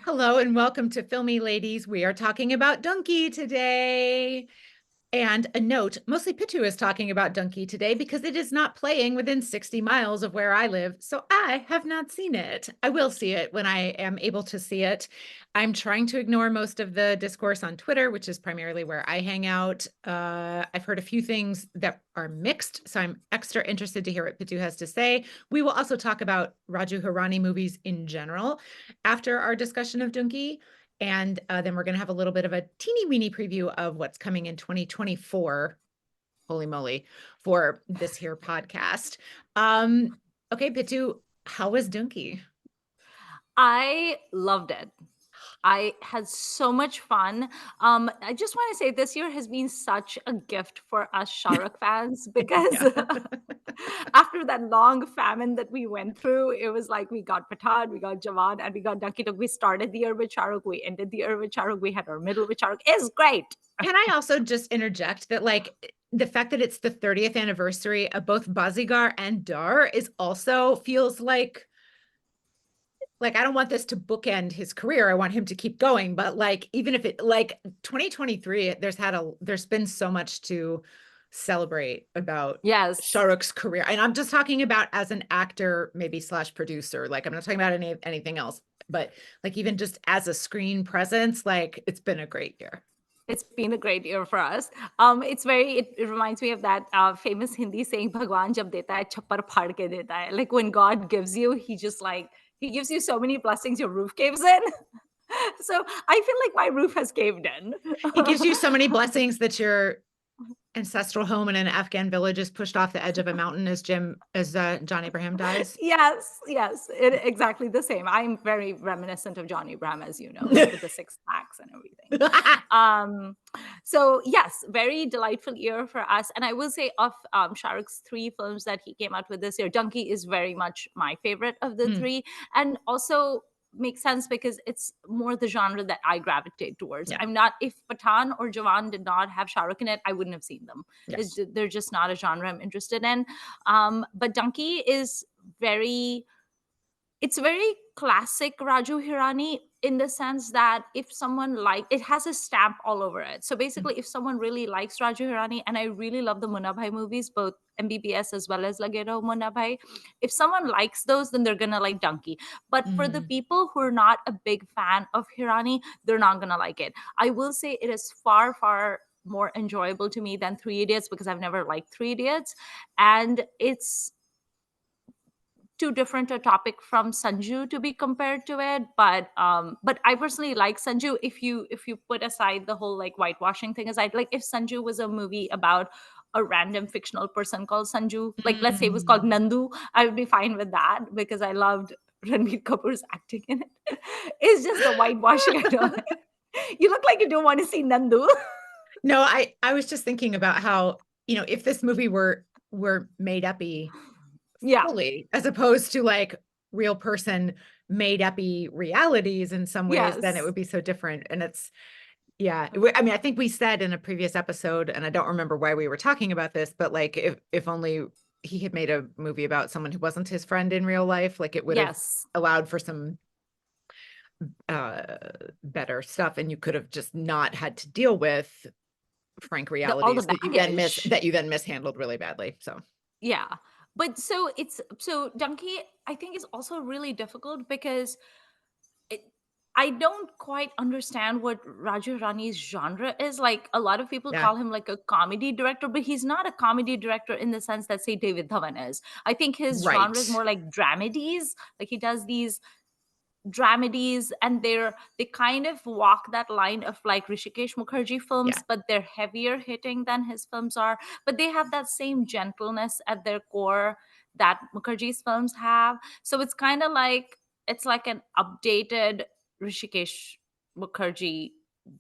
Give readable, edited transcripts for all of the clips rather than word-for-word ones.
Hello and welcome to Filmi Ladies. We are talking about Dunki today. And a note, mostly Pitu is talking about Dunki today because it is not playing within 60 miles of where I live. So I have not seen it. I will see it when I am able to see it. I'm trying to ignore most of the discourse on Twitter, which is primarily where I hang out. I've heard a few things that are mixed, so I'm extra interested to hear what Pitu has to say. We will also talk about Raju Hirani movies in general after our discussion of Dunki. And then we're going to have a little bit of a teeny weeny preview of what's coming in 2024. Holy moly, for this here podcast. Okay, Pitu, how was Dunki? I loved it. I had so much fun. I just want to say this year has been such a gift for us Shah Rukh fans because Yeah. after that long famine that we went through, it was like we got Pathan, we got Jawan, and we got Dunki. We started the year with Shah Rukh, we ended the year with Shah Rukh, we had our middle with Shah Rukh. It's great. Can I also just interject that, like, the fact that it's the 30th anniversary of both Bazigar and Dar is also feels like I don't want this to bookend his career. I want him to keep going. But like, even if it like 2023, there's been so much to celebrate about Shah Yes. Rukh's career. And I'm just talking about as an actor, maybe slash producer. Like I'm not talking about anything else, but like even just as a screen presence, like it's been a great year. It's been a great year for us. It reminds me of that famous Hindi saying, Bhagwan jab deta hai, chappar phad ke deta hai. Like when God gives you, he gives you so many blessings, your roof caves in. So I feel like my roof has caved in. He gives you so many blessings that your ancestral home in an Afghan village is pushed off the edge of a mountain as John Abraham dies. Yes, exactly the same. I'm very reminiscent of John Abraham, as you know, like with the six packs and everything. Um, so yes, very delightful year for us. And I will say of Shah Rukh's three films that he came out with this year, Dunki is very much my favorite of the Mm, three. And also makes sense because it's more the genre that I gravitate towards. yeah. I'm not, if Pathan or Jawan did not have Shah Rukh in it, I wouldn't have seen them. Yes. They're just not a genre I'm interested in. But Dunki is very it's very classic Raju Hirani in the sense that if someone it has a stamp all over it. So Mm, basically, if someone really likes Raju Hirani, and I really love the Munna Bhai movies, both MBBS as well as Lagero Munna Bhai, if someone likes those, then they're gonna like Dunki. But for the mm, people who are not a big fan of Hirani, they're not gonna like it. I will say it is far, far more enjoyable to me than Three Idiots because I've never liked Three Idiots, and it's too different a topic from Sanju to be compared to it. But I personally like Sanju. If you put aside the whole like whitewashing thing aside, like if Sanju was a movie about a random fictional person called Sanju, like let's say it was called mm. Nandu, I would be fine with that because I loved Ranbir Kapoor's acting in it. It's just the whitewashing. I don't. You look like you don't want to see Nandu. No, I was just thinking about how, if this movie were made uppy Yeah. fully, as opposed to like real person made uppy realities in some ways, then it Yes. would be so different. And it's yeah. I mean, I think we said in a previous episode, and I don't remember why we were talking about this, but like if only he had made a movie about someone who wasn't his friend in real life, like it would have Yes. allowed for some uh better stuff, and you could have just not had to deal with frank All the realities baggage. that you then mishandled really badly. So Yeah. But so Dunky, I think is also really difficult because it, I don't quite understand what Raju Rani's genre is. Like a lot of people yeah. call him like a comedy director, but he's not a comedy director in the sense that say David Dhawan is. I think his genre is Right. more like dramedies. Like he does these dramedies and they kind of walk that line of like Rishikesh Mukherjee Yeah. films, but they're heavier hitting than his films are, but they have that same gentleness at their core that Mukherjee's films have. So it's like an updated Rishikesh Mukherjee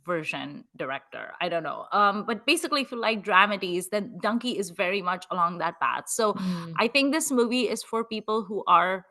version director. I don't know. But basically if you like dramedies, then Dunki is very much along that path. So Mm, I think this movie is for people who are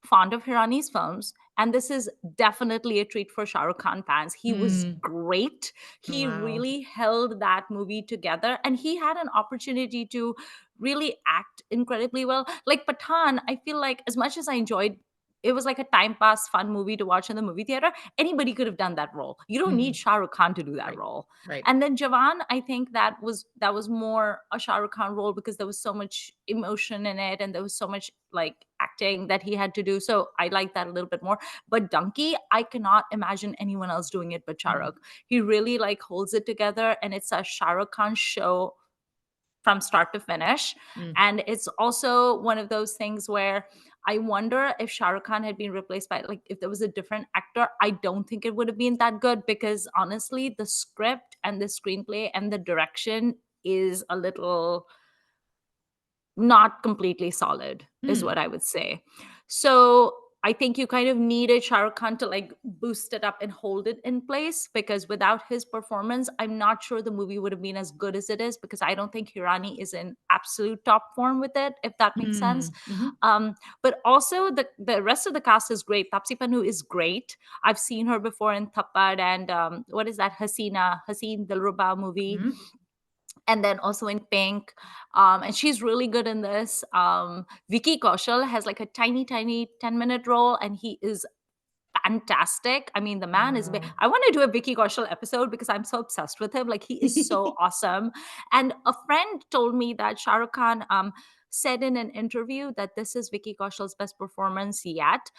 fond of Hirani's films, and this is definitely a treat for Shah Rukh Khan fans. He was mm, great. He wow. really held that movie together, and he had an opportunity to really act incredibly well. Like Pathan, I feel like as much as I enjoyed it was like a time pass fun movie to watch in the movie theater. Anybody could have done that role. You don't need Mm, Shah Rukh Khan to do that right. role. Right. And then Jawan, I think that was more a Shah Rukh Khan role because there was so much emotion in it and there was so much like acting that he had to do. So I like that a little bit more. But Dunki, I cannot imagine anyone else doing it but Shah Mm, Rukh. He really like holds it together, and it's a Shah Rukh Khan show from start to finish. mm, And it's also one of those things where I wonder if Shah Rukh Khan had been replaced by, like, if there was a different actor, I don't think it would have been that good because honestly, the script and the screenplay and the direction is a little not completely solid, is mm, what I would say. So I think you kind of needed Shah Rukh Khan to like boost it up and hold it in place because without his performance, I'm not sure the movie would have been as good as it is because I don't think Hirani is in absolute top form with it, if that makes sense. mm, mhm. But also the rest of the cast is great. Tapsi Pannu is great. I've seen her before in Thappad and what is that Haseen Dilruba movie, Mhm. and then also in Pink. And she's really good in this. Vicky Kaushal has like a tiny 10-minute role, and he is fantastic. I mean, the man is Wow. I want to do a Vicky Kaushal episode because I'm so obsessed with him. Like, he is so awesome. And a friend told me that Shah Rukh Khan said in an interview that this is Vicky Kaushal's best performance yet.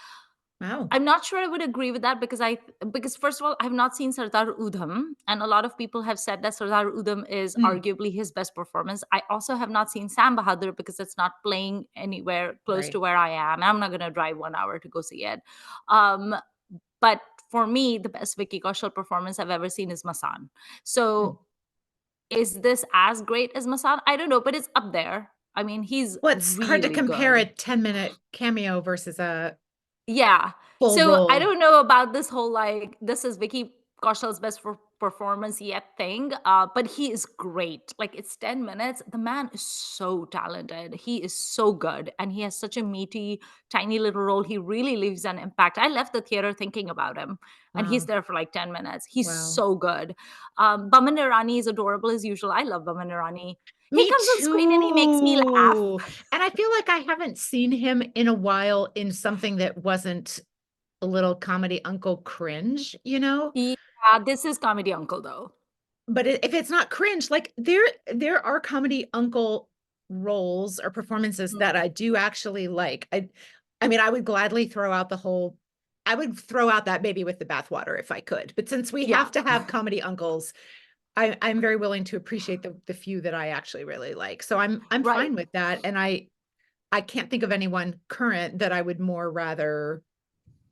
Wow. I'm not sure I would agree with that because first of all, I have not seen Sardar Udham, and a lot of people have said that Sardar Udham is Mm, arguably his best performance. I also have not seen Sam Bahadur because it's not playing anywhere close to right. where I am. I'm not going to drive 1 hour to go see it. Um, but for me, the best Vicky Kaushal performance I've ever seen is Masan. Mm. So is this as great as Masan? I don't know, but it's up there. I mean, he's Well, it's hard to really compare a good. 10-minute cameo versus a Yeah. full So I role. don't know about this whole like this is Vicky Kaushal's best performance yet thing, but he is great. Like, it's 10 minutes. The man is so talented. He is so good, and he has such a meaty, tiny little role. He really leaves an impact. I left the theater thinking about him, and he's Wow. there for like 10 minutes. He's Wow. so good. Baman Irani is adorable as usual. I love Baman Irani. He Me comes on screen and he makes me laugh. too. And I feel like I haven't seen him in a while in something that wasn't a little comedy uncle cringe, you know? Yeah, this is Comedy Uncle though. But if it's not cringe, like there are comedy uncle roles or performances that Mm, I do actually like. I mean, I would gladly throw out the whole I would throw out that baby with the bathwater if I could. But since we yeah. have to have comedy uncles, I'm very willing to appreciate the few that I actually really like. So I'm Right. fine with that. And I can't think of anyone current that I would more rather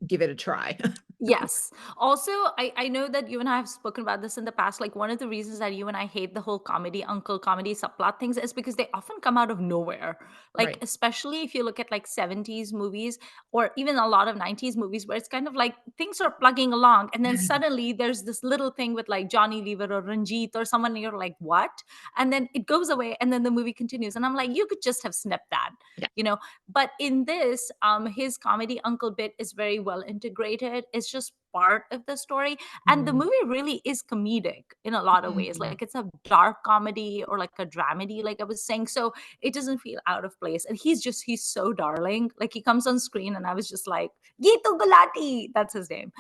give it a try. Yes. Also, I know that you and I have spoken about this in the past. Like, one of the reasons that you and I hate the whole comedy uncle comedy subplot things is because they often come out of nowhere. Like, Right. especially if you look at like 70s movies or even a lot of 90s movies where it's kind of like things are plugging along and then suddenly there's this little thing with like Johnny Lever or Ranjit or someone and you're like, what? And then it goes away and then the movie continues. And I'm like, you could just have snipped that, Yeah. you know? But in this, his comedy uncle bit is very well integrated. It's just part of the story, and the Mm, movie really is comedic in a lot of ways. mm. Like, it's a dark comedy or like a dramedy, like I was saying. So it doesn't feel out of place. And he's so darling. Like, he comes on screen, and I was just like, Gitu Gulati. That's his name.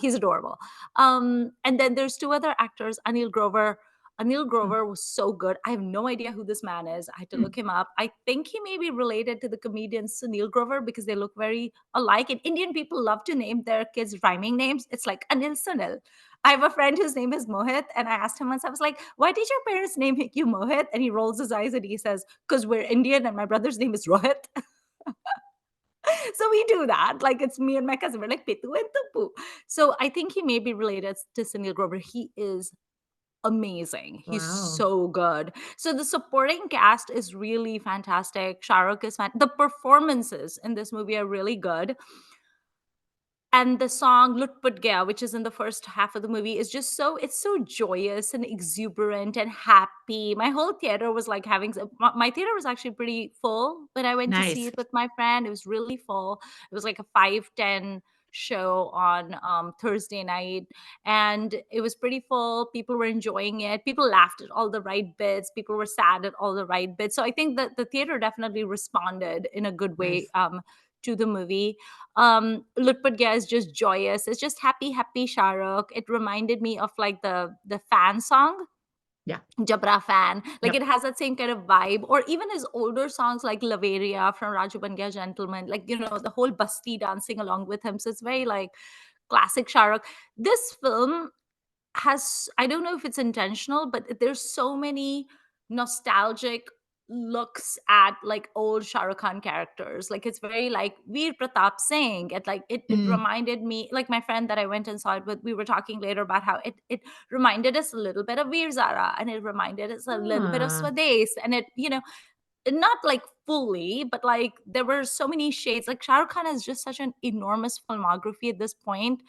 He's adorable. And then there's two other actors, Anil Grover. Anil Mm, Grover was so good. I have no idea who this man is. I had to mm. look him up. I think he may be related to the comedian Sunil Grover because they look very alike. And Indian people love to name their kids rhyming names. It's like Anil Sunil. I have a friend whose name is Mohit, and I asked him once, I was like, why did your parents name you Mohit? And he rolls his eyes and he says, because we're Indian and my brother's name is Rohit. So we do that. Like, it's me and my cousin. We're like Pitu and Tupu. So I think he may be related to Sunil Grover. He is amazing. He's Wow. so good. So the supporting cast is really fantastic. Shah Rukh is the performances in this movie are really good. And the song Lut Put Gaya, which is in the first half of the movie, is just it's so joyous and exuberant and happy. My whole theater was like my theater was actually pretty full when I went to see Nice. it with my friend. It was really full. It was like a 5:10 show on Thursday night, and it was pretty full. People were enjoying it. People laughed at all the right bits. People were sad at all the right bits. So I think that the theater definitely responded in a good way Nice. to the movie. Lutpat Gaya is just joyous. It's just happy, happy Shahrukh. It reminded me of like the fan song, Yeah. Jabra fan. Like Yep. it has that same kind of vibe. Or even his older songs like Laveria from Raju Ban Gaya Gentleman, like, the whole Basti dancing along with him. So it's very like classic Shahrukh. This film has, I don't know if it's intentional, but there's so many nostalgic looks at like old Shah Rukh Khan characters. Like it's very like Veer Pratap Singh. It Mm. reminded me, like my friend that I went and saw it with, we were talking later about how it reminded us a little bit of Veer Zara, and it reminded us a little bit of Ah. Swades, and not like fully, but like there were so many shades. Like Shah Rukh Khan has just such an enormous filmography at this point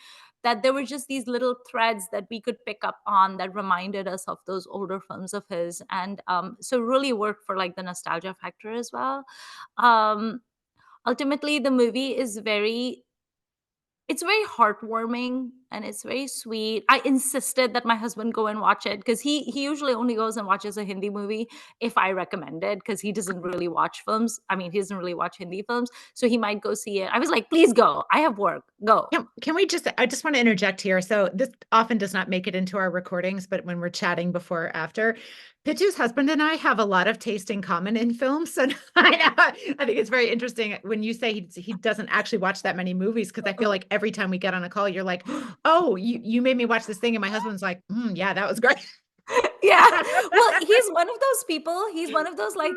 that there were just these little threads that we could pick up on that reminded us of those older films of his, and so really worked for like the nostalgia factor as well. Um, Ultimately, the movie is very, it's very heartwarming and it's very sweet. I insisted that my husband go and watch it because he usually only goes and watches a Hindi movie if I recommend it, because he doesn't really watch films. I mean, he doesn't really watch Hindi films, so he might go see it. I was like, please go. I have work. Go. Can we just, I just want to interject here. So this often does not make it into our recordings, but when we're chatting before or after, Pitu's husband and I have a lot of taste in common in films. And I think it's very interesting when you say he doesn't actually watch that many movies, because I feel like every time we get on a call, you're like, oh, you made me watch this thing. And my husband's like, yeah, that was great. Yeah. Well, he's one of those people. He's one of those like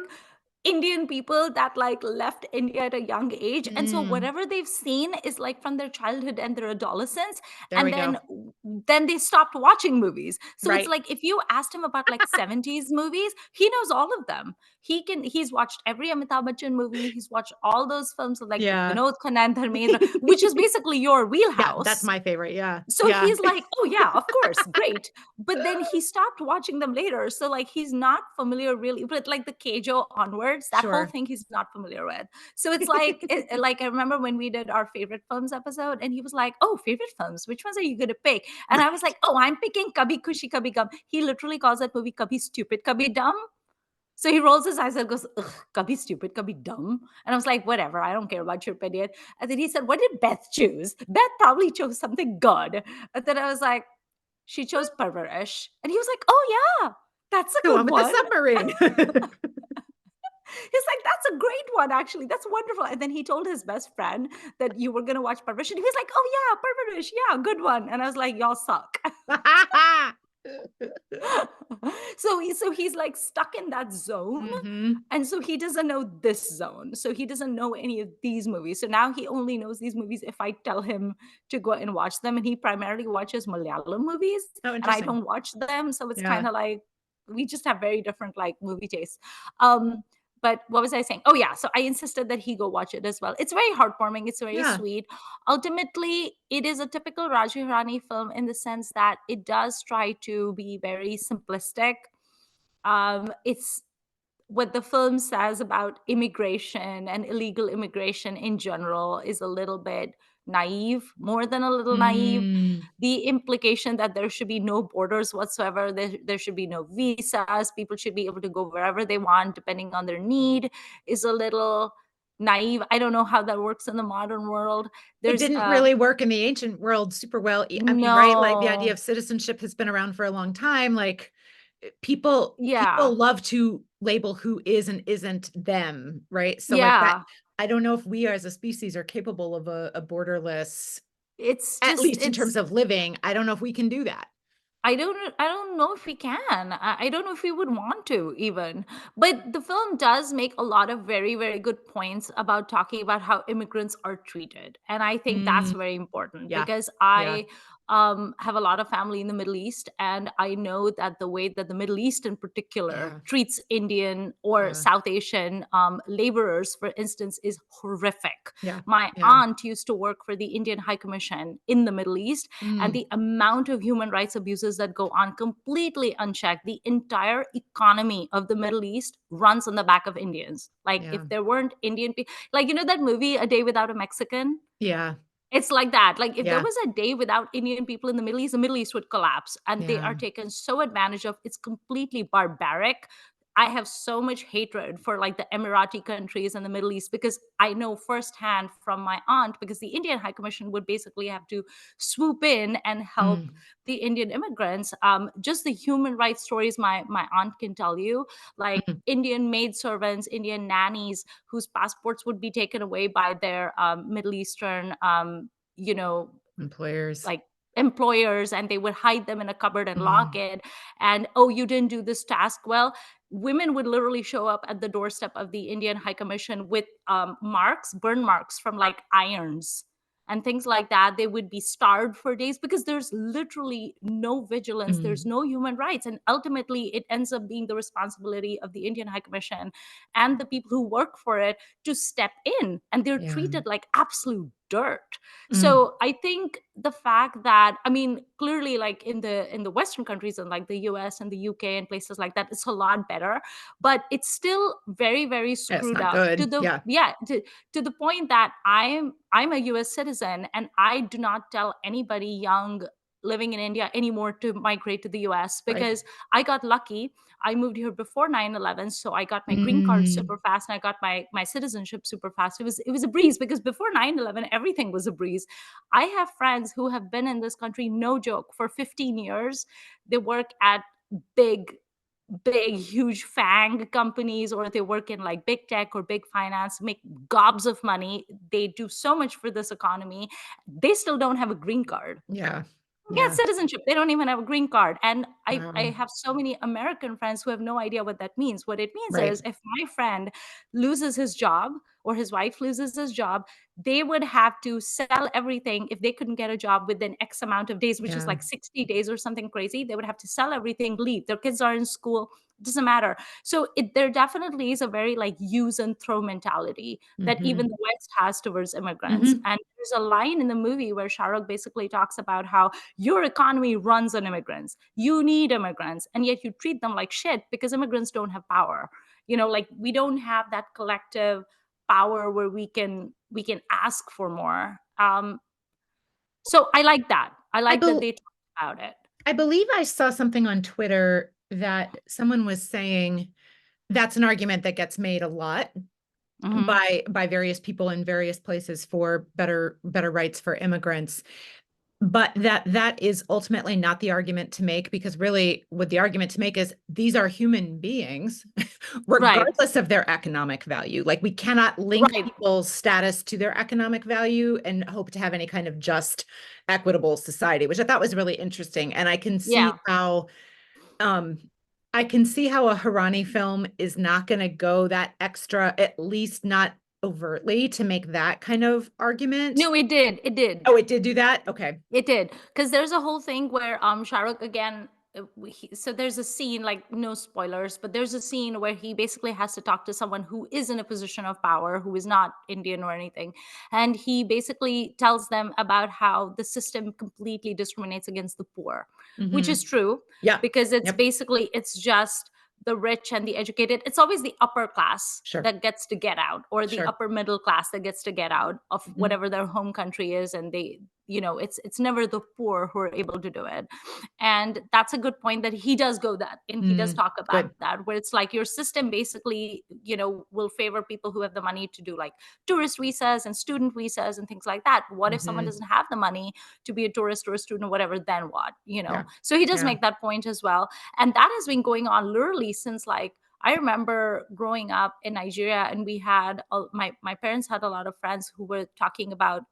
Indian people that like left India at a young age. And so Mm, whatever they've seen is like from their childhood and their adolescence. there we And go. then they stopped watching movies. So it's Right. like if you asked him about like 70s movies, he knows all of them. He's watched every Amitabh Bachchan movie. He's watched all those films of like Yeah. Vinod Khanna and Dharmendra, which is basically your Yeah, that's wheelhouse. my favorite. Yeah. So Yeah. he's like, "Oh yeah, of course, great." But then he stopped watching them later. So like he's not familiar really, but like the Keijo onwards, that whole Sure. thing he's not familiar with. So it's like like I remember when we did our favorite films episode and he was like, "Oh, favorite films, which ones are you going to pick?" And I was like, "Oh, I'm picking Kabhi Khushi Kabhi Gum." He literally calls that movie Kabhi Stupid Kabhi Dumb. So he rolls his eyes and goes, "Ugh, kabhi stupid, kabhi dumb." And I was like, whatever, I don't care about your opinion. And then he said, what did Beth choose? Beth probably chose something good. And then I was like, she chose Parvarish. And he was like, oh yeah, that's a The one good with the one. submarine. He's like, that's a great one, actually. That's wonderful. And then he told his best friend that you were going to watch Parvarish. And he was like, oh yeah, Parvarish. Yeah, good one. And I was like, y'all suck. So he's like stuck in that zone, Hmm. and so he doesn't know this zone, so he doesn't know any of these movies. So now he only knows these movies if I tell him to go and watch them, and he primarily watches Malayalam movies Oh, and I interesting. don't watch them, so it's Yeah. kind of like we just have very different like movie tastes. But what was I saying? Oh yeah, so I insisted that he go watch it as well. It's very heartwarming, it's very Yeah. sweet. Ultimately, it is a typical Raju Hirani film in the sense that it does try to be very simplistic. It's what the film says about immigration and illegal immigration in general is a little bit naive, more than a little naive. Mm. The implication that there should be no borders whatsoever, there should be no visas, people should be able to go wherever they want depending on their need, is a little naive. I don't know how that works in the modern world. It There's didn't really work in the ancient world super well. I mean, right? Like the idea no, of citizenship has been around for a long time. Like people yeah, love to label who is and isn't them, right? So like that, yeah. I don't know if we as a species are capable of a borderless, It's at just least in terms of living. I don't know if we can do that. I don't know if we can. I don't know if we would want to even. But the film does make a lot of very, very good points about talking about how immigrants are treated. And I think that's Mm, very important yeah. because Yeah. I have a lot of family in the Middle East. And I know that the way that the Middle East in particular Yeah. treats Indian or Yeah. South Asian laborers, for instance, is horrific. Yeah. My Yeah. aunt used to work for the Indian High Commission in the Middle East, and Mm, the amount of human rights abuses that go on completely unchecked. The entire economy of the Middle East runs on the back of Indians. Like yeah. if there weren't Indian people, like that movie A Day Without a Mexican. Yeah. It's like that. Like if there Yeah. was a day without Indian people in the Middle East would collapse, and they Yeah. are taken so advantage of. It's completely barbaric. I have so much hatred for like the Emirati countries and the Middle East, because I know firsthand from my aunt, because the Indian High Commission would basically have to swoop in and help Mm, the Indian immigrants. Just the human rights stories my aunt can tell you, like mm. Indian maidservants, Indian nannies whose passports would be taken away by their Middle Eastern, you know, Employers. like employers, and they would hide them in a cupboard and lock Mm, it. And oh, you didn't do this task well. Women would literally show up at the doorstep of the Indian High Commission with marks, burn marks from like irons and things like that. They would be starved for days because there's literally no vigilance, there's mm. no human rights, and ultimately it ends up being the responsibility of the Indian High Commission and the people who work for it to step in, and they're Yeah. treated like absolute dirt. Mm, So I think the fact that, I mean, clearly like in the Western countries and like the US and the UK and places like that, it's a lot better, but it's still very, very it's screwed not up to good. the, Yeah. yeah, to the point that I'm a US citizen, and I do not tell anybody young living in India anymore to migrate to the US, Right. because I got lucky. I moved here before 9/11, so I got my green card Mm, super fast, and I got my citizenship super fast. It was a breeze, because before 9/11 everything was a breeze. I have friends who have been in this country, no joke, for 15 years. They work at big, big, huge FANG companies, or they work in like big tech or big finance, make gobs of money. They do so much for this economy. They still don't have a green card. yeah. Yeah, Yeah. citizenship. They don't even have a green card. And I Wow. have so many American friends who have no idea what that means. What it means Right. is, if my friend loses his job or his wife loses his job, they would have to sell everything if they couldn't get a job within X amount of days, which is Yeah. like 60 days or something crazy. They would have to sell everything, leave. Their kids are in school. It doesn't matter. So there definitely is a very like use and throw mentality that Hmm. even the West has towards immigrants. Hmm. And there's a line in the movie where Shah Rukh basically talks about how your economy runs on immigrants. You need immigrants, and yet you treat them like shit because immigrants don't have power. Like we don't have that collective power where we can ask for more. So I like that. I I like that bel they talk about it. I believe I saw something on Twitter that someone was saying that's an argument that gets made a lot Hmm. by various people in various places for better rights for immigrants. But that is ultimately not the argument to make, because really what the argument to make is these are human beings, Right. regardless of their economic value. Like, we cannot link Right. people's status to their economic value and hope to have any kind of just, equitable society, which I thought was really interesting. And Yeah. um, I can see how a Hirani film is not going to go that extra, at least not overtly, to make that kind of argument. No, it did. It did. Oh, it did do that? Okay. It did, because there's a whole thing where Shah Rukh again. So there's a scene, like, no spoilers, but there's a scene where he basically has to talk to someone who is in a position of power, who is not Indian or anything, and he basically tells them about how the system completely discriminates against the poor, which Hmm. is true, Yeah. because it's Yep. basically it's just the rich and the educated. It's always the upper class Sure. that gets to get out, or the Sure. upper middle class that gets to get out of Mhm. whatever their home country is, and it's never the poor who are able to do it. And that's a good point, that he does go that, and he does Mm, talk about good. that, where it's like your system basically will favor people who have the money to do like tourist visas and student visas and things like that. What if someone Hmm. doesn't have the money to be a tourist or a student or whatever? Then what? Yeah. So he does Yeah. make that point as well. And that has been going on literally since, like, I remember growing up in Nigeria, and we had my parents had a lot of friends who were talking about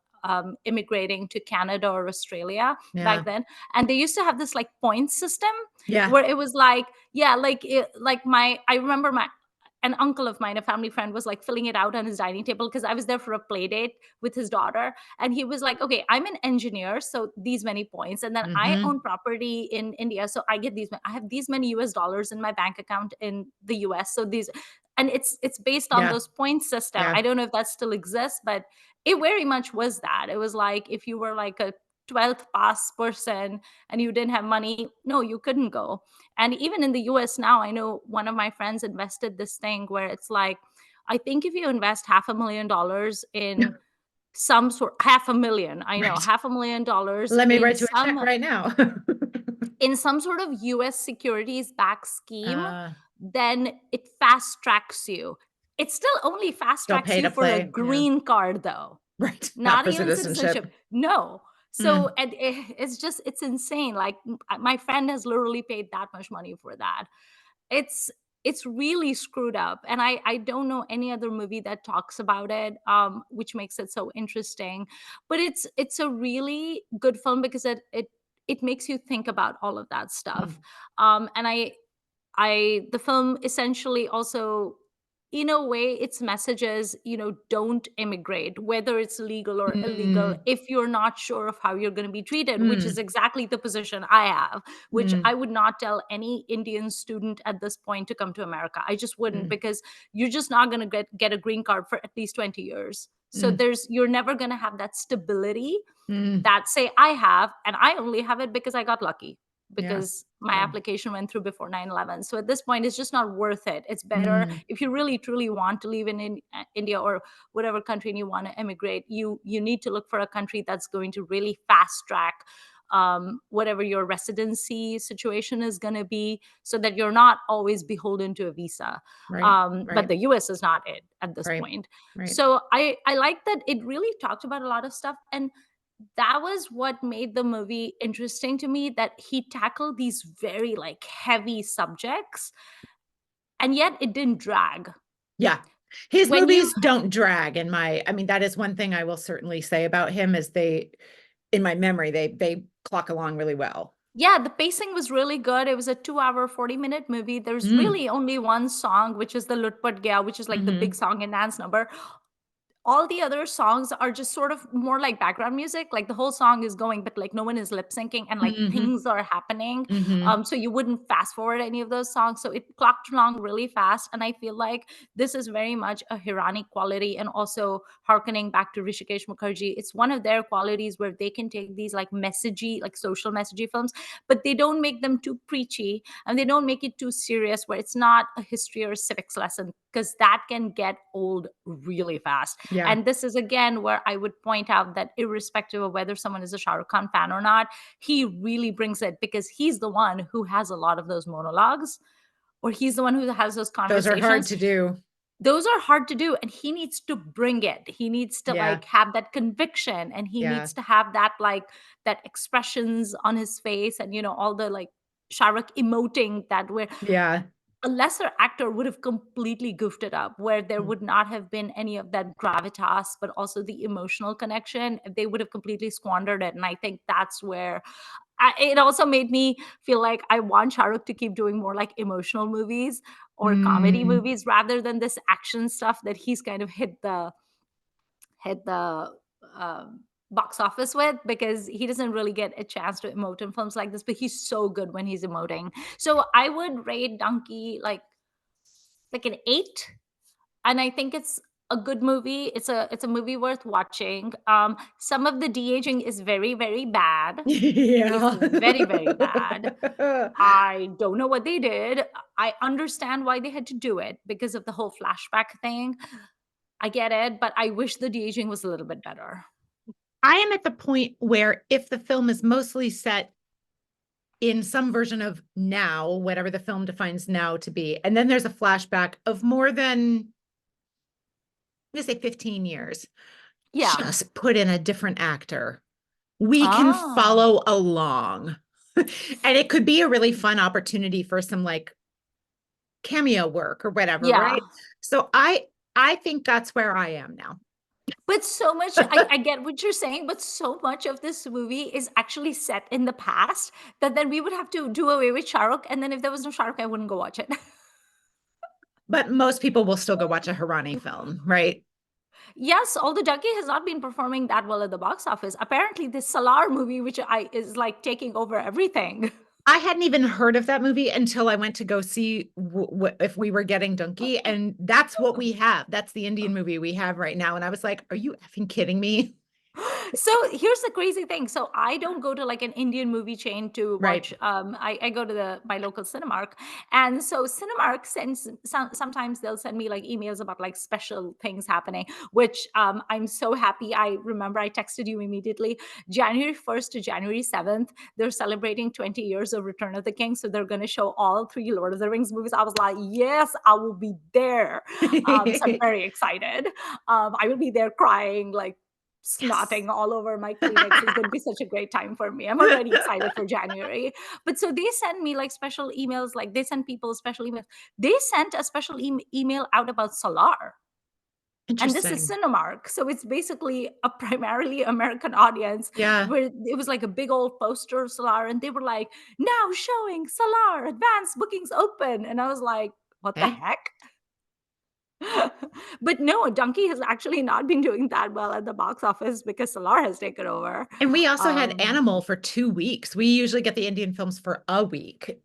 immigrating to Canada or Australia Yeah. back then, and they used to have this like point system Yeah. where it was like, yeah, like my I remember my an uncle of mine, a family friend, was like filling it out on his dining table, because I was there for a play date with his daughter. And he was like, okay, I'm an engineer, so these many points. And then I Hmm. own property in India, so I have these many US dollars in my bank account in the US. So these, and it's based on Yeah. those point system. Yeah. I don't know if that still exists, but it very much was that. It was like, if you were like a 12th pass person and you didn't have money, no, you couldn't go. And even in the US now, I know one of my friends invested this thing where it's like, I think if you invest $500,000 Yeah. in some sort, half a million, I know, Right. $500,000 Let me write you a check right now. in some sort of US securities back scheme, Uh, then it fast tracks you. It still only fast Still tracks pay you to for a play. Yeah. green card, though, Right. Not not for even citizenship. citizenship. No. So, Mm, and it's just, it's insane. Like, my friend has literally paid that much money for that. It's it's really screwed up, and I don't know any other movie that talks about it, which makes it so interesting. But it's a really good film because it makes you think about all of that stuff. mm, And the film essentially also, in a way, its messages, don't immigrate, whether it's legal or illegal, mm, if you're not sure of how you're going to be treated, which is mm, exactly the position I have, which I mm, would not tell any Indian student at this point to come to America. I just wouldn't, mm, because you're just not going to get a green card for at least 20 years. So mm, you're never going to have that stability mm. that, say, I have, and I only have it because I got lucky, Yeah. because my Yeah. application went through before 9/11. So at this point, it's just not worth it. It's better, Mm, if you really truly want to live in India or whatever country, and you want to emigrate, you need to look for a country that's going to really fast track whatever your residency situation is going to be, so that you're not always beholden to a visa. right. But Right. the US is not it at this Right. point. Right. So I like that it really talked about a lot of stuff, and that was what made the movie interesting to me, that he tackled these very, like, heavy subjects, and yet it didn't drag. Yeah. His When you movies don't drag in my, I mean, that is one thing I will certainly say about him is they, in my memory, they clock along really well. Yeah, the pacing was really good. It was a 2-hour, 40-minute movie. There's Mm, really only one song, which is the Lutpat Gaya, which is like the big hmm. song and dance number. All the other songs are just sort of more like background music. Like, the whole song is going, but like no one is lip syncing, and like Hmm. things are happening. Hmm. So you wouldn't fast forward any of those songs. So it clocked along really fast. And I feel like this is very much a Hirani quality, and also harkening back to Rishikesh Mukherjee. It's one of their qualities where they can take these like messagey, like social messagey films, but they don't make them too preachy, and they don't make it too serious where it's not a history or a civics lesson, because that can get old really fast. Yeah. And this is again where I would point out that, irrespective of whether someone is a Shah Rukh Khan fan or not, he really brings it, because he's the one who has a lot of those monologues, or he's the one who has those Those are hard conversations. to do. Those are hard to do, and he needs to bring it. He needs to Yeah. like have that conviction, and he Yeah. needs to have that, like, that expressions on his face, and all the like Shah Rukh emoting, that where Yeah. a lesser actor would have completely goofed it up, where there Mm, would not have been any of that gravitas, but also the emotional connection. They would have completely squandered it. And I think that's where it also made me feel like I want Shah Rukh to keep doing more like emotional movies or comedy mm, movies, rather than this action stuff that he's kind of hit the box office with, because he doesn't really get a chance to emote in films like this, but he's so good when he's emoting. So I would rate Dunky like an 8, and I think it's a good movie. It's a movie worth watching. Some of the de-aging is very, very bad. It's yeah. very, very bad. I don't know what they did. I understand why they had to do it because of the whole flashback thing. I get it, but I wish the de-aging was a little bit better. I am at the point where if the film is mostly set in some version of now, whatever the film defines now to be, and then there's a flashback of more than, I'm gonna say 15 years, Yeah. just put in a different actor. We can Oh. follow along. And it could be a really fun opportunity for some like cameo work or whatever, Yeah. right? So I think that's where I am now. But so much, I get what you're saying, but so much of this movie is actually set in the past, that then we would have to do away with Shah Rukh, and then if there was no Shah Rukh, I wouldn't go watch it. But most people will still go watch a Hirani film, right? Yes, although Dunki has not been performing that well at the box office. Apparently, this Salar movie, which I is like taking over everything. I hadn't even heard of that movie until I went to go see if we were getting Dunki, and that's what we have. That's the Indian movie we have right now. And I was like, "Are you effing kidding me?" So here's the crazy thing. So I don't go to like an Indian movie chain to Right. watch. I go to my local Cinemark, and so Cinemark sometimes they'll send me like emails about like special things happening, which I'm so happy. I remember I texted you immediately. January 1st to January 7th, they're celebrating 20 years of Return of the King, so they're going to show all three Lord of the Rings movies. I was like, yes, I will be there. So I'm very excited. I will be there crying like Yes. snotting all over my Kleenex. Is going to be such a great time for me. I'm already excited for January. But so they send me like special emails, like they send people special emails. They sent a special email out about Solar. And this is Interesting. Cinemark. So it's basically a primarily American audience Yeah. where it was like a big old poster of Solar. And they were like, now showing Solar, advanced bookings open. And I was like, what the Okay. heck? But no, Dunki has actually not been doing that well at the box office because Solar has taken over. And we also had Um, Animal for 2 weeks. We usually get the Indian films for a week.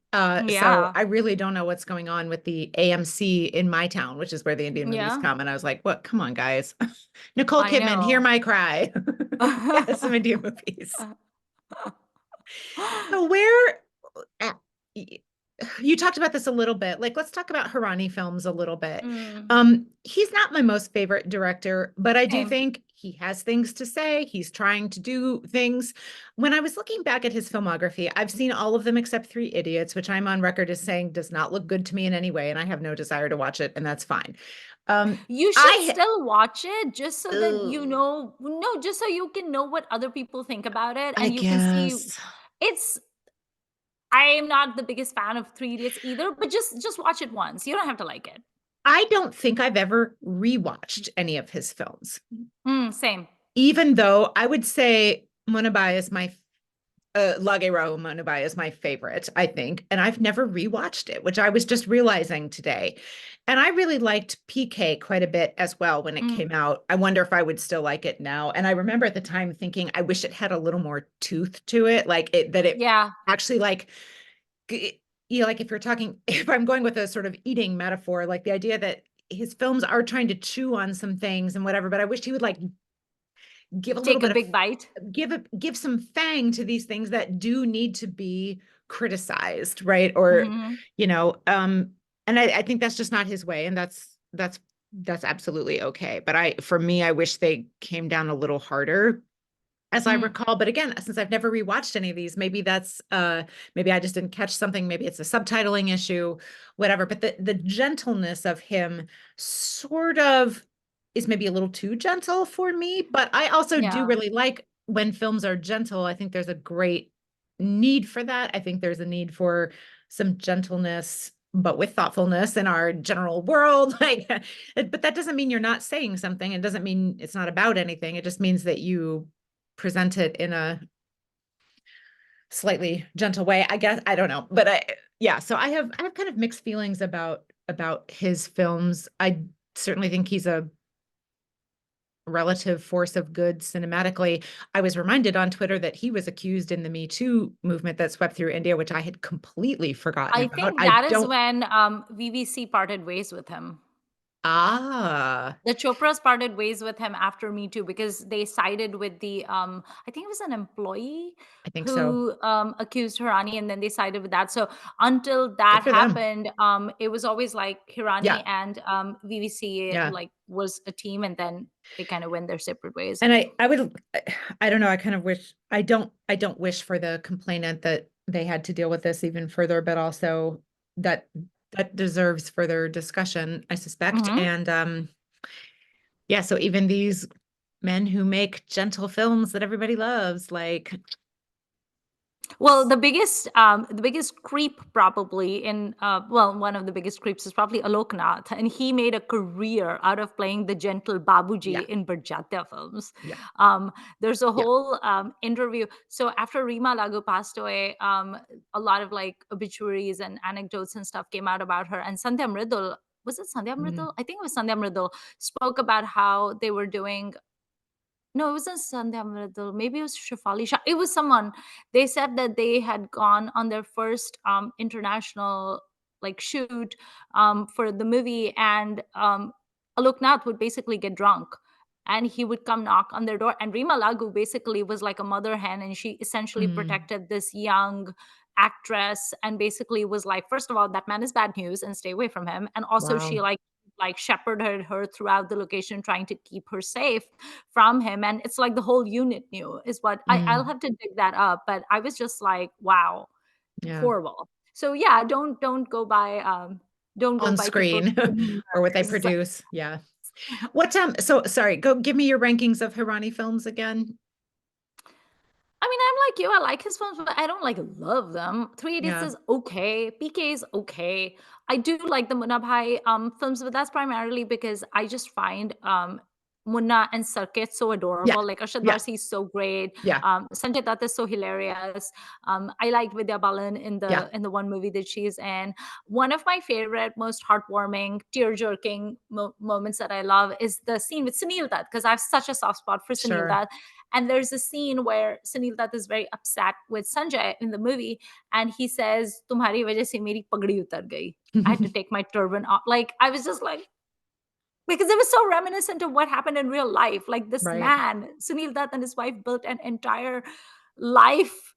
So yeah, I really don't know what's going on with the AMC in my town, which is where the Indian movies yeah, come. And I was like, what? Come on, guys. Nicole I Kidman, hear know. my cry. Get us some Indian movies. So where uh, y- you talked about this a little bit. Like, let's talk about Hirani films a little bit. Mm, He's not my most favorite director, but I do same. think he has things to say. He's trying to do things. When I was looking back at his filmography, I've seen all of them except Three Idiots, which I'm on record as saying does not look good to me in any way, and I have no desire to watch it, and that's fine. Um, You should I still watch it just so that you Ugh, know, no, just so you can know what other people think about it I and you can see guess. it's I am not the biggest fan of Three Idiots either, but just watch it once. You don't have to like it. I don't think I've ever rewatched any of his films, Same. even though I would say Monabai is my Lage Rahu Monabai is my favorite, I think. And I've never rewatched it, which I was just realizing today. And I really liked PK quite a bit as well when it Mm, came out. I wonder if I would still like it now. And I remember at the time thinking, I wish it had a little more tooth to it, like it that it yeah. actually like like if you're talking, if I'm going with a sort of eating metaphor, like the idea that his films are trying to chew on some things and whatever, but I wish he would like give a little Take a bit of big bite. give some fang to these things that do need to be criticized, right? Or, Mhm. you know, and I think that's just not his way, and that's absolutely okay. But for me, I wish they came down a little harder, as I Mm, recall. But again, since I've never rewatched any of these, maybe that's maybe I just didn't catch something, maybe it's a subtitling issue, whatever. But the gentleness of him sort of is maybe a little too gentle for me. But I also do yeah. really like when films are gentle. I think there's a great need for that. I think there's a need for some gentleness but with thoughtfulness in our general world. Like, but that doesn't mean you're not saying something. It doesn't mean it's not about anything. It just means that you present it in a slightly gentle way, I guess. I don't know, but yeah, so I have kind of mixed feelings about his films. I certainly think he's a relative force of good cinematically. I was reminded on Twitter that he was accused in the Me Too movement that swept through India, which I had completely forgotten I about. think I that is don't when VVC parted ways with him. ah The Chopras parted ways with him after Me Too because they sided with the I think it was an employee I think so. who accused Hirani and then they sided with that. So until Good that for them. happened, it was always like Hirani Yeah, and VVC yeah. like was a team and then they kind of went their separate ways. And I don't know, I kind of wish I don't wish for the complainant that they had to deal with this even further, but also that that deserves further discussion, I suspect. Mhm. And yeah, so even these men who make gentle films that everybody loves, like Well, the biggest creep probably in well, one of the biggest creeps is probably Alok Nath, and he made a career out of playing the gentle yeah, Babuji in Barjatya films. yeah. Um, there's a Yeah. whole interview. So after Rima Lagu passed away, a lot of like obituaries and anecdotes and stuff came out about her. And Sandhya Mridul, was it Sandhya Mm, Mridul? I think it was Sandhya Mridul, spoke about how they were doing no, it wasn't Sandhya Mridul. Maybe it was Shafali Shah. It was someone. They said that they had gone on their first international like shoot for the movie, and Alok Nath would basically get drunk and he would come knock on their door. And Rima Lagu basically was like a mother hen, and she essentially Mm. protected this young actress, and basically was like, first of all, that man is bad news and stay away from him. And also she Wow. like shepherded her throughout the location, trying to keep her safe from him. And it's like the whole unit knew, is what I'll Mm. have to dig that up. But I was just like, wow, Yeah. horrible. So yeah, don't go On by people's screen good or what they manners. produce. Yeah. What so sorry, go give me your rankings of Hirani films again. I mean, I'm like you. I like his films, but I don't like love them. Three Idiots Yeah. is okay. PK is okay. I do like the Munna Bhai films, but that's primarily because I just find Munna and Circuit so Yeah. adorable. Like Arshad Yeah. Varsi is so great. Yeah. Sanjay Dutt is so hilarious. I like Vidya Balan Yeah. in the one movie that she's in. One of my favorite, most heartwarming, tear jerking moments that I love is the scene with Sunil Dutt, because I have such a soft spot for Sunil Sure. Dutt. And there's a scene where Sunil Dutt is very upset with Sanjay in the movie, and he says, "Tumhari wajah se meri pagdi utar gayi. I had to take my turban off." Like I was just like, because it was so reminiscent of what happened in real life. Like this Right. man, Sunil Dutt, and his wife built an entire life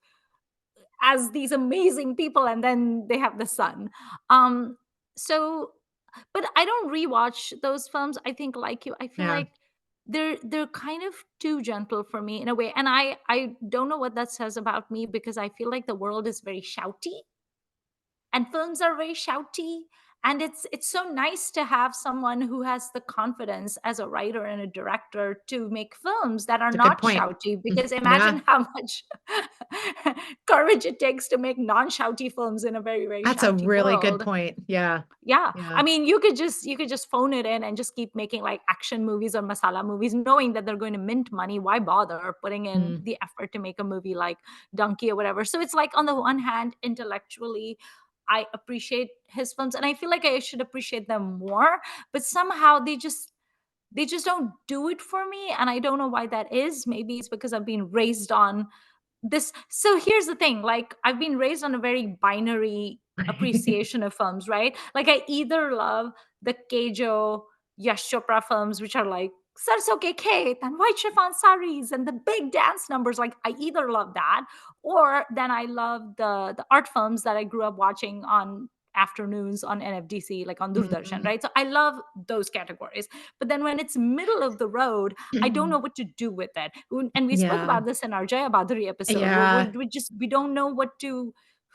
as these amazing people, and then they have the son. Um, so, but I don't rewatch those films. I think, like you, I feel Yeah. like they're kind of too gentle for me in a way, and I don't know what that says about me, because I feel like the world is very shouty and films are very shouty, and it's so nice to have someone who has the confidence as a writer and a director to make films that are It's a good not point. shouty, because Yeah. imagine how much courage it takes to make non-shouty films in a very, very That's a shouty really good world. point. Yeah. Yeah, Yeah. I mean, you could just phone it in and just keep making like action movies or masala movies, knowing that they're going to mint money. Why bother putting in Mm. the effort to make a movie like Dunki or whatever? So it's like, on the one hand, intellectually, I appreciate his films, and I feel like I should appreciate them more. But somehow they just don't do it for me, and I don't know why that is. Maybe it's because I've been raised on this. So here's the thing, like, I've been raised on a very binary appreciation of films, right? Like, I either love the Kejo Yash Chopra films, which are like Sarso Ke Khet and White Chiffon Saris and the big dance numbers. Like, I either love that, or then I love the art films that I grew up watching on afternoons on NFDC, like on Doordarshan, Mhm. right? So I love those categories. But then when it's middle of the road, I don't know what to do with it. And we spoke Yeah. about this in our Jaya Badri episode, where Yeah. we don't know what to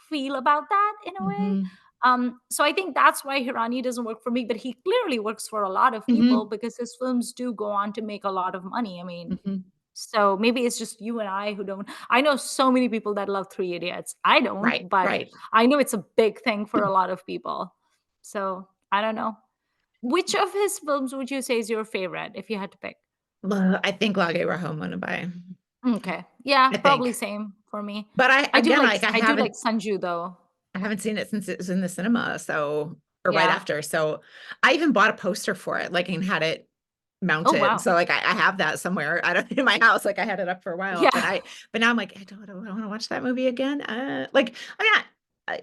feel about that in a way. Mhm. So I think that's why Hirani doesn't work for me, but he clearly works for a lot of people, Mhm. because his films do go on to make a lot of money. I mean, Mhm. so maybe it's just you and I who don't. I know so many people that love Three Idiots. I don't, Right. but Right. I know it's a big thing for a lot of people. So I don't know. Which of his films would you say is your favorite if you had to pick? I think Lage Rahom Munabai. Okay. Yeah, I probably think. same for me. But again, like I do like Sanju though. I haven't seen it since it was in the cinema, so or right Yeah. after. So I even bought a poster for it, like and had it Oh mounted. wow. So like I have that somewhere. I don't in my house. Like I had it up for a while, Yeah. but now I'm like, I don't want to watch that movie again. Like I mean, I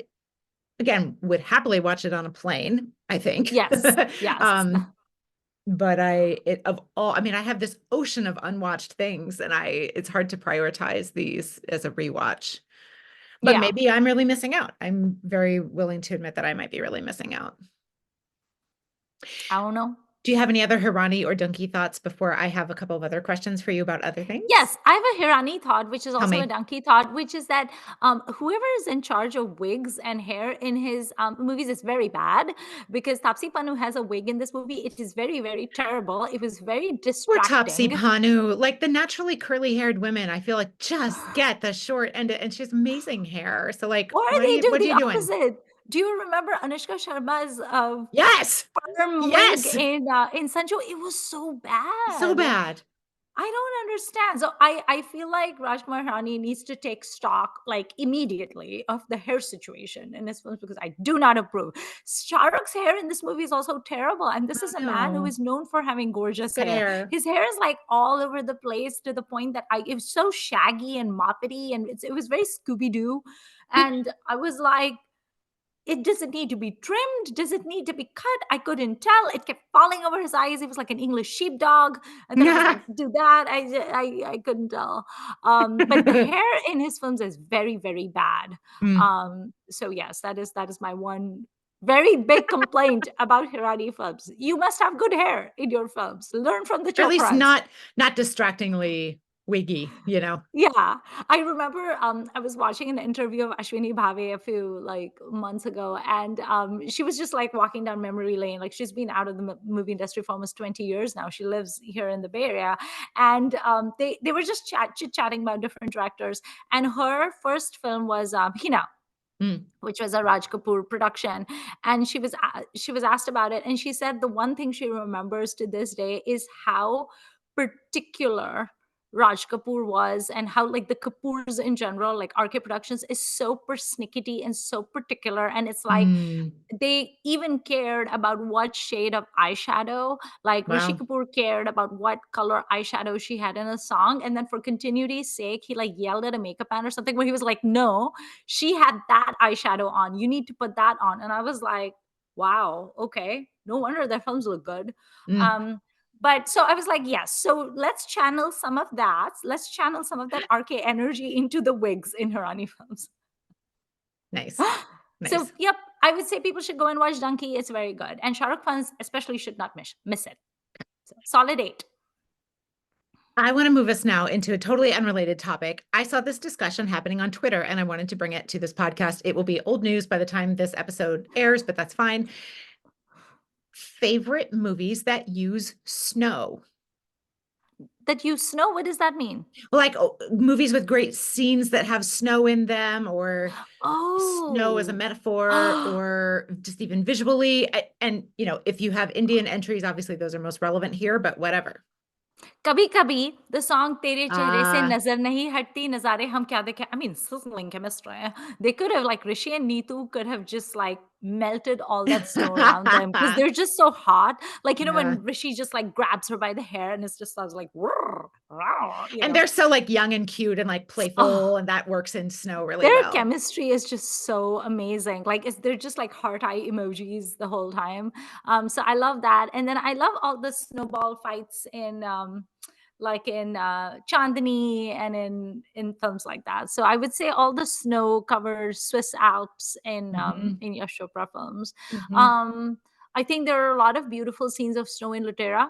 again would happily watch it on a plane, I think. Yes. Yes. um, but of all, I mean, I have this ocean of unwatched things, and it's hard to prioritize these as a rewatch. But Yeah. maybe I'm really missing out. I'm very willing to admit that I might be really missing out. I don't know. Do you have any other Hirani or Dunki thoughts before I have a couple of other questions for you about other things? Yes, I have a Hirani thought, which is Tell also a me. donkey thought, which is that whoever is in charge of wigs and hair in his movies is very bad, because Tapsi Pannu has a wig in this movie. It is very, very terrible. It was very Or Topsy distracting. Panu, like the naturally curly haired women, I feel like just get the short end, and she has amazing hair. So like, Or they do what are the you doing? opposite. Do you remember Anushka Sharma's Yes. perm wig Yes. in Sancho? It was so So bad. bad. I don't understand. So I feel like Rajkumar Hirani needs to take stock like immediately of the hair situation in his films, because I do not approve. Shah Rukh's hair in this movie is also terrible, and this Oh is a man who no. is known for having gorgeous Good hair. hair. His hair is like all over the place, to the point that it was so shaggy and moppety, and it was very Scooby Doo, and I was like, it doesn't need to be trimmed. Does it need to be cut? I couldn't tell. It kept falling over his eyes. It was like an English sheepdog. And then I was like, do that. I couldn't tell. But the hair in his films is very, very bad. Mm. So yes, that is my one very big complaint about Hirani films. You must have good hair in your films. Learn from the Or at least Chopras. not distractingly wiggy, you know. Yeah, I remember I was watching an interview of Ashwini Bhave a few like months ago, and she was just like walking down memory lane. Like she's been out of the movie industry for almost 20 years now. She lives here in the Bay Area, and they were just chit chatting about different directors. And her first film was Hina, Mm. which was a Raj Kapoor production, and she was asked about it, and she said the one thing she remembers to this day is how particular Raj Kapoor was, and how like the Kapoors in general, like RK Productions, is so persnickety and so particular, and it's like Mm. they even cared about what shade of eyeshadow. Like Rishi Wow. Kapoor cared about what color eyeshadow she had in a song, and then for continuity's sake, he like yelled at a makeup man or something where he was like, "No, she had that eyeshadow on. You need to put that on." And I was like, "Wow, okay, no wonder their films look good." Mm. Um, but so I was like, yes. So let's channel some of that. Let's channel some of that RK energy into the wigs in Hirani films. Nice. So, Nice. yep, I would say people should go and watch Dunki. It's very good. And Shah Rukh Khan especially should not miss it. So, solid 8. I want to move us now into a totally unrelated topic. I saw this discussion happening on Twitter and I wanted to bring it to this podcast. It will be old news by the time this episode airs, but that's fine. Favorite movies that use snow? That you snow, what does that mean? Like movies with great scenes that have snow in them, or snow as a Oh. metaphor, or just even visually. And, you know, if you have Indian entries, obviously those are most relevant here, but whatever. कभी कभी the song तेरे चेहरे से Ah, नजर नहीं हटती नजारे हम क्या देखें. I mean, sizzling chemistry. They could have, like, Rishi and Neetu could have just like melted all that snow around them because they're just so hot. Like, you know, yeah. when Rishi just like grabs her by the hair and it's just sounds like, "Whirr, rawr," you And know. they're so like young and cute and like playful, Oh, and that works in snow really their well. chemistry is just so amazing. Like, they're just like heart eye emojis the whole time. So I love that, and then I love all the snowball fights in like in Chandni and in films like that. So I would say all the snow covered Swiss Alps Hmm. in Yash Chopra films. Hmm. Um, I think there are a lot of beautiful scenes of snow in Lutera,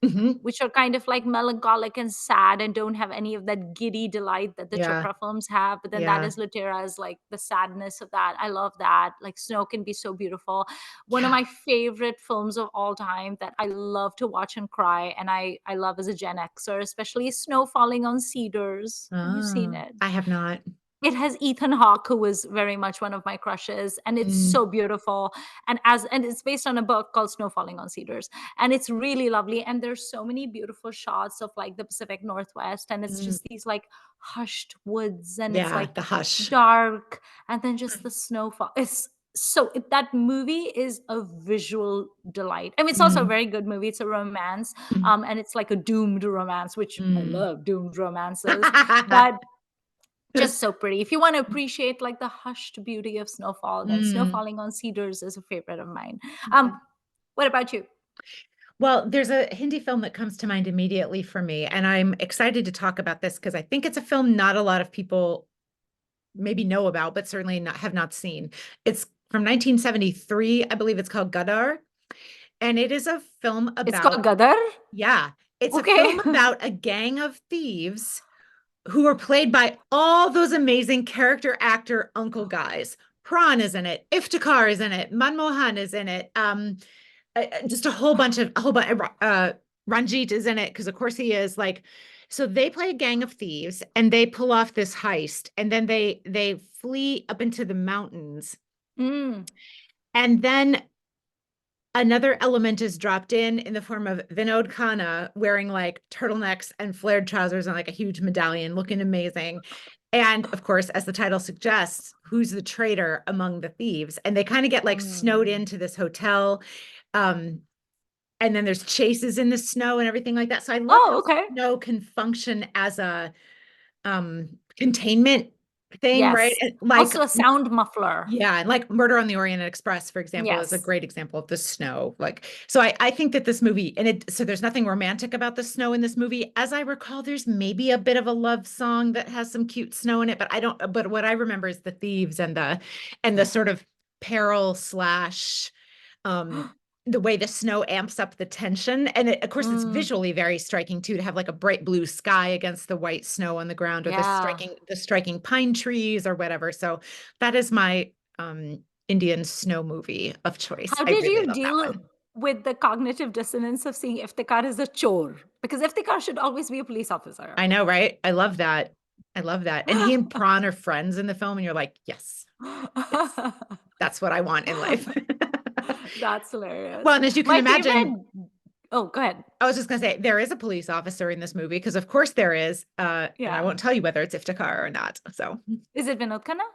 Hmm. which are kind of like melancholic and sad and don't have any of that giddy delight that the Yeah. Chopra films have. But then that Yeah. is Lutera's, like the sadness of that. I love that. Like snow can be so beautiful. One of Yeah. my favorite films of all time that I love to watch and cry, and I love as a Gen Xer, especially is Snow Falling on Cedars. Have you seen Ah, it? I have not. It has Ethan Hawke, who was very much one of my crushes, and it's Mm. so beautiful. And it's based on a book called Snow Falling on Cedars, and it's really lovely. And there's so many beautiful shots of like the Pacific Northwest, and it's Mm. just these like hushed woods, and it's Yeah, like the hush. dark, and then just the snowfall. That movie is a visual delight. I mean, it's also a Mm. very good movie. It's a romance, Mm. and it's like a doomed romance, which I Mm. love doomed romances, but just so pretty. If you want to appreciate like the hushed beauty of snowfall, then Snow Mm. Falling on Cedars is a favorite of mine. Okay. What about you? Well, there's a Hindi film that comes to mind immediately for me, and I'm excited to talk about this because I think it's a film not a lot of people maybe know about, but certainly have not seen. It's from 1973. I believe it's called Gadar, and it is a film It's called about, Gadar. yeah, it's a Okay. film about a gang of thieves who are played by all those amazing character actor uncle guys. Pran is in it, Iftikhar is in it, Manmohan is in it. Just a whole bunch. Ranjit is in it because, of course, he is. Like, so they play a gang of thieves and they pull off this heist, and then they flee up into the mountains, Mm. and then another element is dropped in the form of Vinod Khanna wearing like turtlenecks and flared trousers and like a huge medallion, looking amazing. And of course, as the title suggests, who's the traitor among the thieves? And they kind of get like snowed Mm. into this hotel. Um, and then there's chases in the snow and everything like that. So I love Oh, how okay. snow can function as a containment thing, right? Yes. And like Also a sound muffler. yeah, and like Murder on the Orient Express, for example, is a Yes. great example of the snow. Like, so I think that this movie, and so there's nothing romantic about the snow in this movie. As I recall, there's maybe a bit of a love song that has some cute snow in it, but I don't, but what I remember is the thieves and the sort of peril slash um the way the snow amps up the tension. And of course, it's Mm, visually very striking too, to have like a bright blue sky against the white snow on the ground, or yeah. the striking pine trees or whatever. So that is my Indian snow movie of choice. How I did really you love that deal one. with the cognitive dissonance of seeing Iftikhar as a chore? Because Iftikhar should always be a police officer. I know, right? I love that. I love that. And he and Pran are friends in the film, and you're like, yes, that's what I want in life. That's hilarious. Well, and as you can My imagine, favorite Oh, go ahead. I was just gonna say there is a police officer in this movie, because of course there is. And I Yeah. won't tell you whether it's Iftikhar or not. So Is it Vinod Khanna?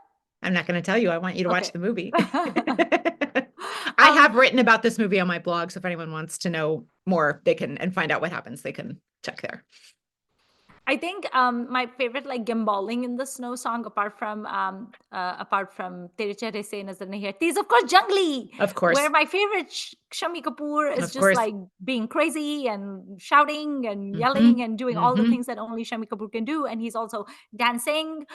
I'm not gonna tell you. I want you to watch Okay. the movie. I Um, have written about this movie on my blog, so if anyone wants to know more, they can and find out what happens, they can check there. I think my favorite like gimballing in the snow song, apart from Tere Chehre Se Nazar Nahi Hatti, is of course Jungly, Of where course. my favorite Shami Kapoor is Of just course. like being crazy and shouting and yelling Hmm. and doing all the Hmm. things that only Shami Kapoor can do, and he's also dancing.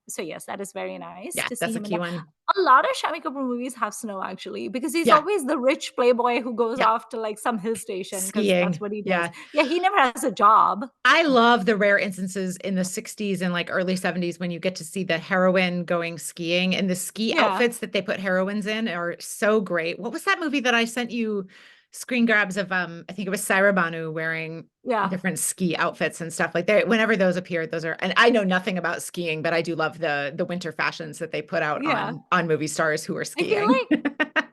So yes, that is very nice Yeah, to see that's a him in key that. one. A lot of Shami Kapoor movies have snow actually, because he's Yeah. always the rich playboy who goes Yeah. off to like some hill station because that's Skiing. what he does. Yeah. Yeah, he never has a job. I love the rare instances in the 60s and like early 70s when you get to see the heroine going skiing, and the ski Yeah. outfits that they put heroines in are so great. What was that movie that I sent you screen grabs of? I think it was Saira Banu wearing Yeah. different ski outfits and stuff like that. Whenever those appeared, those are, and I know nothing about skiing, but I do love the winter fashions that they put out Yeah. on movie stars who are I feel skiing. like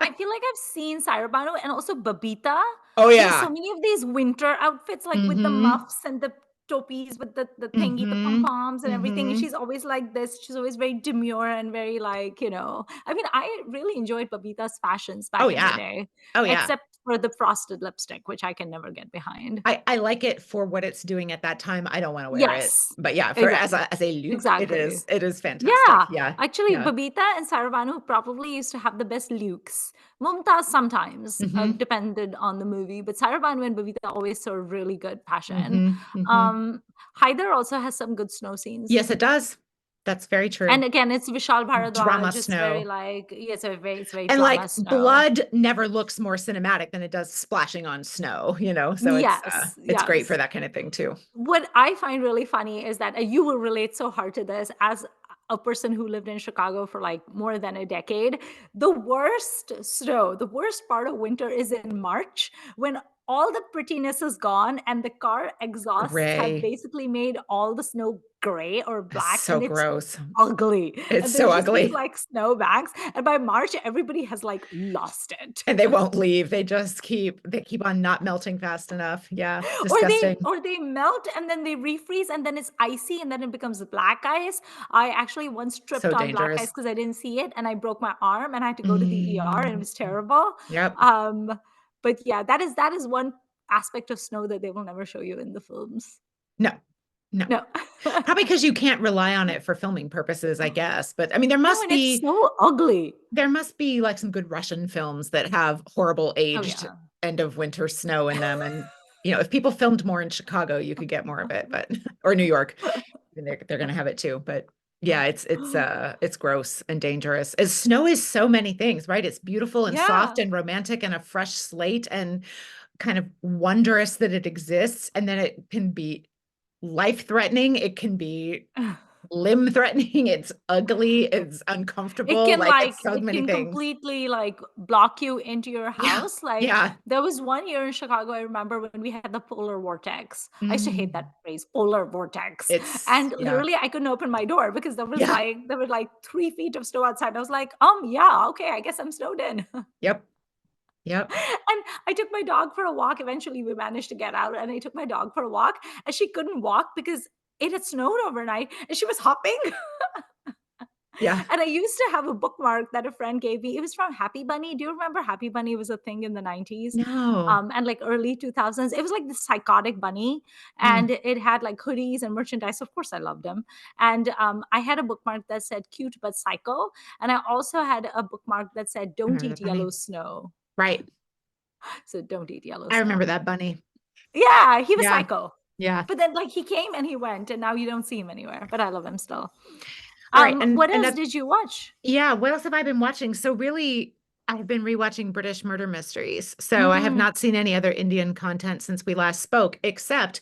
I feel like I've seen Saira Banu and also Babita. Oh She has yeah. so many of these winter outfits, like with the Mm-hmm. muffs and the topies with the thingy, the Mm-hmm. pom-poms and everything. And Mm-hmm. she's always like this. She's always very demure and very like, I mean, I really enjoyed Babita's fashions Oh back in the yeah. day, Oh yeah. except for the frosted lipstick, which I can never get behind. I like it for what it's doing at that time. I don't want to wear it, Yes, but yeah, for exactly. as a look, Exactly. it is fantastic. Yeah, Yeah, actually, yeah. Babita and Saravanu probably used to have the best looks. Mumtaz sometimes Hmm. depended on the movie, but Saravanu and Babita always serve really good passion. Hmm. Hmm. Um, Haider also has some good snow scenes. Yes, it does. That's very And true. again, it's Vishal Drama Bharadwaj. It's very snow. like, it's very And drama like snow. blood never looks more cinematic than it does splashing on snow, so Yes, it's great for yes. that kind of thing too. What I find really funny is that you will relate so hard to this as a person who lived in Chicago for like more than a decade. The worst snow, the worst part of winter is in March when all the prettiness is gone and the car exhausts have Gray. basically made all the snow gray or It's black, so and it's gross. ugly. It's And so there's just these ugly. like snowbanks. And by March, everybody has like lost it. And they won't leave. They keep on not melting fast enough. Yeah, disgusting. Or they melt and then they refreeze and then it's icy and then it becomes black ice. I actually once tripped So on black ice dangerous. because I didn't see it and I broke my arm and I had to go to the ER and it Mm. was terrible. Yep. Um, but yeah, that is one aspect of snow that they will never show you in the films. No, no. No. Probably because you can't rely on it for filming purposes, I guess. But I mean, No, and it's so ugly. there must be like some good Russian films that have horrible Oh aged yeah. end of winter snow in them. And if people filmed more in Chicago, you could get more of it, but or New York, and they're gonna have it too. But yeah, it's gross and dangerous. As snow is so many things, right? It's beautiful and soft Yeah. and romantic and a fresh slate and kind of wondrous that it exists. And then it can be life-threatening. It can be limb-threatening. It's ugly. It's uncomfortable. Like it's so It many can things. completely like block you into your Yeah. house. Like Yeah. there was one year in Chicago, I remember when we had the polar vortex. I used to hate that Mm. phrase, polar vortex. It's And yeah. literally I couldn't open my door because Yeah. there were like 3 feet of snow outside. I was like, yeah, okay, I guess I'm snowed in. Yep. Yep. And I took my dog for a walk. Eventually we managed to get out and I took my dog for a walk and she couldn't walk because it had snowed overnight and she was hopping. Yeah. And I used to have a bookmark that a friend gave me. It was from Happy Bunny. Do you remember Happy Bunny was a thing in the 90s? No. And like early 2000s. It was like the psychotic bunny, Mm. and it had like hoodies and merchandise. Of course, I loved them. And I had a bookmark that said cute but psycho. And I also had a bookmark that said I don't remember eat that bunny. yellow snow. Right. So don't eat yellow I remember snow. that bunny. Yeah, he was Yeah. psycho. Yeah. But then like he came and he went, and now you don't see him anywhere. But I love him still. All right. What And else that, did you watch? yeah, what else have I been watching? So really, I've been rewatching British murder mysteries. So I have Mm. not seen any other Indian content since we last spoke, except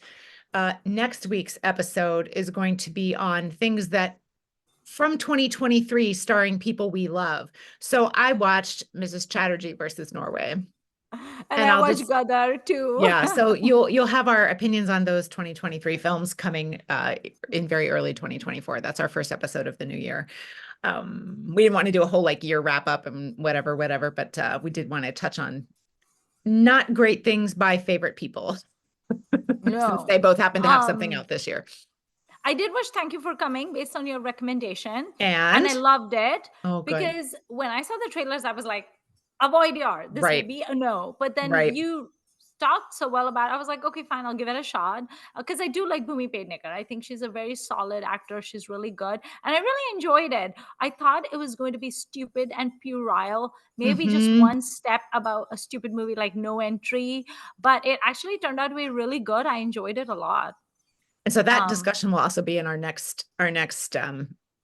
next week's episode is going to be on things that from 2023 starring people we love. So I watched Mrs. Chatterjee versus Norway. And And I I'll watched just Gadar too. yeah, so you'll have our opinions on those 2023 films coming in very early 2024. That's our first episode of the new year. We didn't want to do a whole like year wrap up and whatever, but we did want to touch on not great things by favorite people since No. they both happen to have something Um, out this year. I did watch Thank You for Coming based on your recommendation, and I And loved it oh, good. because when I saw the trailers, I was like, avoid your this Right, movie, a no. But then right. you talked so well about it. I was like, okay, fine, I'll give it a shot because I do like Bhumi Pednekar. I think she's a very solid actor. She's really good, and I really enjoyed it. I thought it was going to be stupid and puerile, maybe just Hmm. one step about a stupid movie like No Entry, but it actually turned out to be really good. I enjoyed it a lot. And so that Um, discussion will also be in our next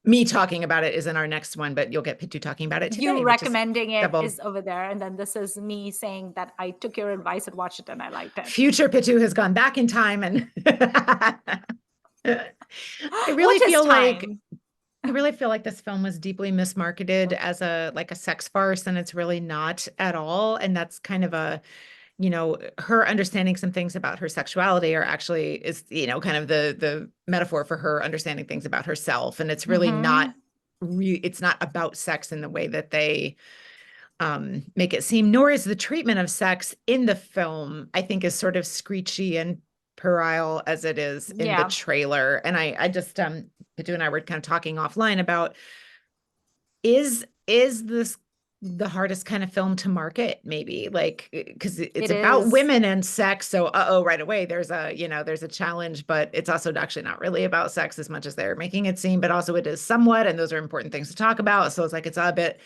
me talking about it is in our next one, but you'll get Pitu talking about it you today, which is recommending it double. is over there, and then this is me saying that I took your advice and watched it and I liked it. Future Pitu has gone back in time and I really Which is feel like time. I really feel like this film was deeply mismarketed as a like a sex farce, and it's really not at all. And that's kind of a, her understanding some things about her sexuality are actually is, kind of the metaphor for her understanding things about herself. And it's really not Hmm. it's not about sex in the way that they make it seem, nor is the treatment of sex in the film, I think, is sort of screechy and puerile as it is in the Yeah, trailer. And I just Pitu and I were kind of talking offline about is this the hardest kind of film to market, maybe, like because it's it about is. women and sex, so right away there's a challenge, but it's also actually not really about sex as much as they're making it seem, but also it is somewhat, and those are important things to talk about, so it's like it's a bit.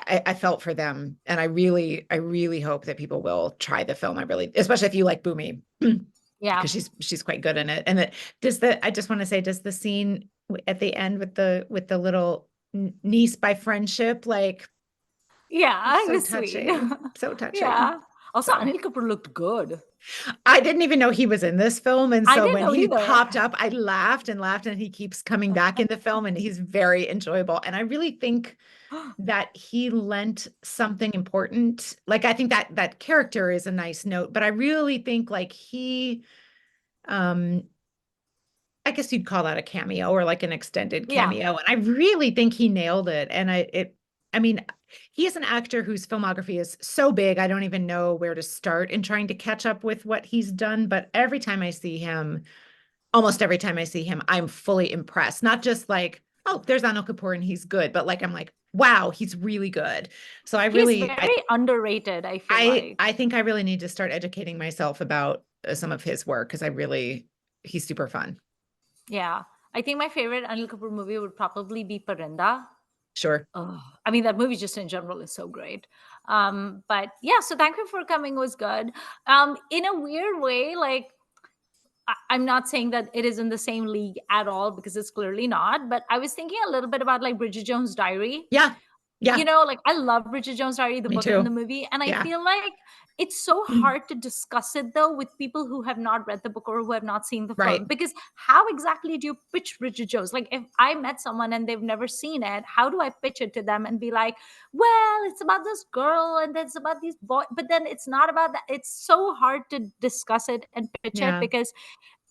I felt for them, and I really hope that people will try the film. I really, especially if you like Boomy, Yeah. because she's quite good in it. And that I just want to say, does the scene at the end with the little niece by friendship, like Yeah, it so was sweet. touching, so touching. Yeah. Also, So Anil Kapoor looked good. I didn't even know he was in this film. And I so didn't when know he either. popped up, I laughed and laughed, and he keeps coming back in the film, and he's very enjoyable. And I really think that he lent something important. Like I think that character is a nice note, but I really think like um I guess you'd call that a cameo or like an extended Yeah. cameo. And I really think he nailed it. And I mean, he is an actor whose filmography is so big, I don't even know where to start in trying to catch up with what he's done. But every time I see him, almost every time I see him, I'm fully impressed. Not just like, oh, there's Anil Kapoor and he's good, but like I'm like, wow, he's really good. So I He's really, very underrated, I feel like. I think I really need to start educating myself about some of his work because he's super fun. Yeah. I think my favorite Anil Kapoor movie would probably be Parinda. Sure. Oh, I mean, that movie just in general is so great. But yeah, so Thank You for Coming was good. In a weird way, like I'm not saying that it is in the same league at all because it's clearly not. But I was thinking a little bit about like Bridget Jones' Diary. Yeah. Yeah. Like I love Bridget Jones' Diary, the Me book and the too. movie, and I Yeah. feel like it's so hard to discuss it though with people who have not read the book or who have not seen the Right. film, because how exactly do you pitch Bridget Jones? Like if I met someone and they've never seen it, how do I pitch it to them and be like, well, it's about this girl and it's about these boys, but then it's not about that. It's so hard to discuss it and pitch it Yeah. because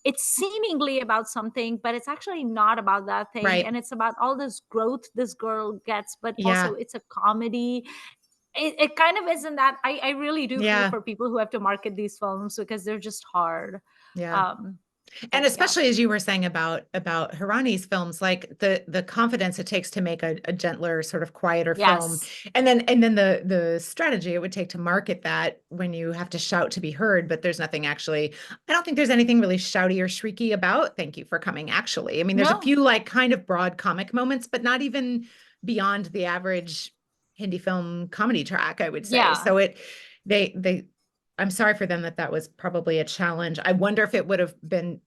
it's seemingly about something, but it's actually not about that thing. Right. And it's about all this growth this girl gets, but also Yeah. it's a comedy. It kind of isn't that. I really do feel Yeah. for people who have to market these films because they're just hard. Yeah. Um, And Yeah. especially as you were saying about Hirani's films, like the confidence it takes to make a gentler, sort of quieter film, Yes. and then the strategy it would take to market that when you have to shout to be heard, but there's nothing actually. I don't think there's anything really shouty or shrieky about "Thank you for coming." Actually, I mean, there's a No. few like kind of broad comic moments, but not even beyond the average Hindi film comedy track, I would say. Yeah. So they I'm sorry for them that that was probably a challenge. I wonder if it would have been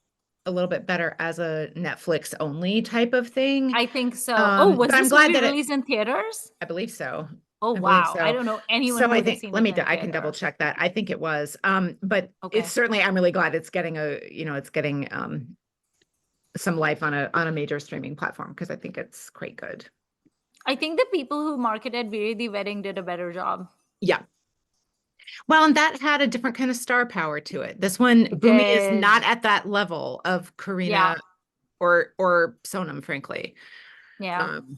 a little bit better as a Netflix only type of thing. I think so. Oh, was But I'm this glad movie that released in theaters? I believe so. Oh, I believe wow. I so. don't know anyone So who I would have think, seen it in a I can double theater. check that. I think it was. But it's Okay. certainly, I'm really glad it's getting it's getting some life on a major streaming platform because I think it's quite good. I think the people who marketed Veer the Wedding did a better job. Yeah. Well, and that had a different kind of star power to it. This one, It Bhumi is did. not at that level of Yeah. Karina or Sonam, frankly. Yeah. Um,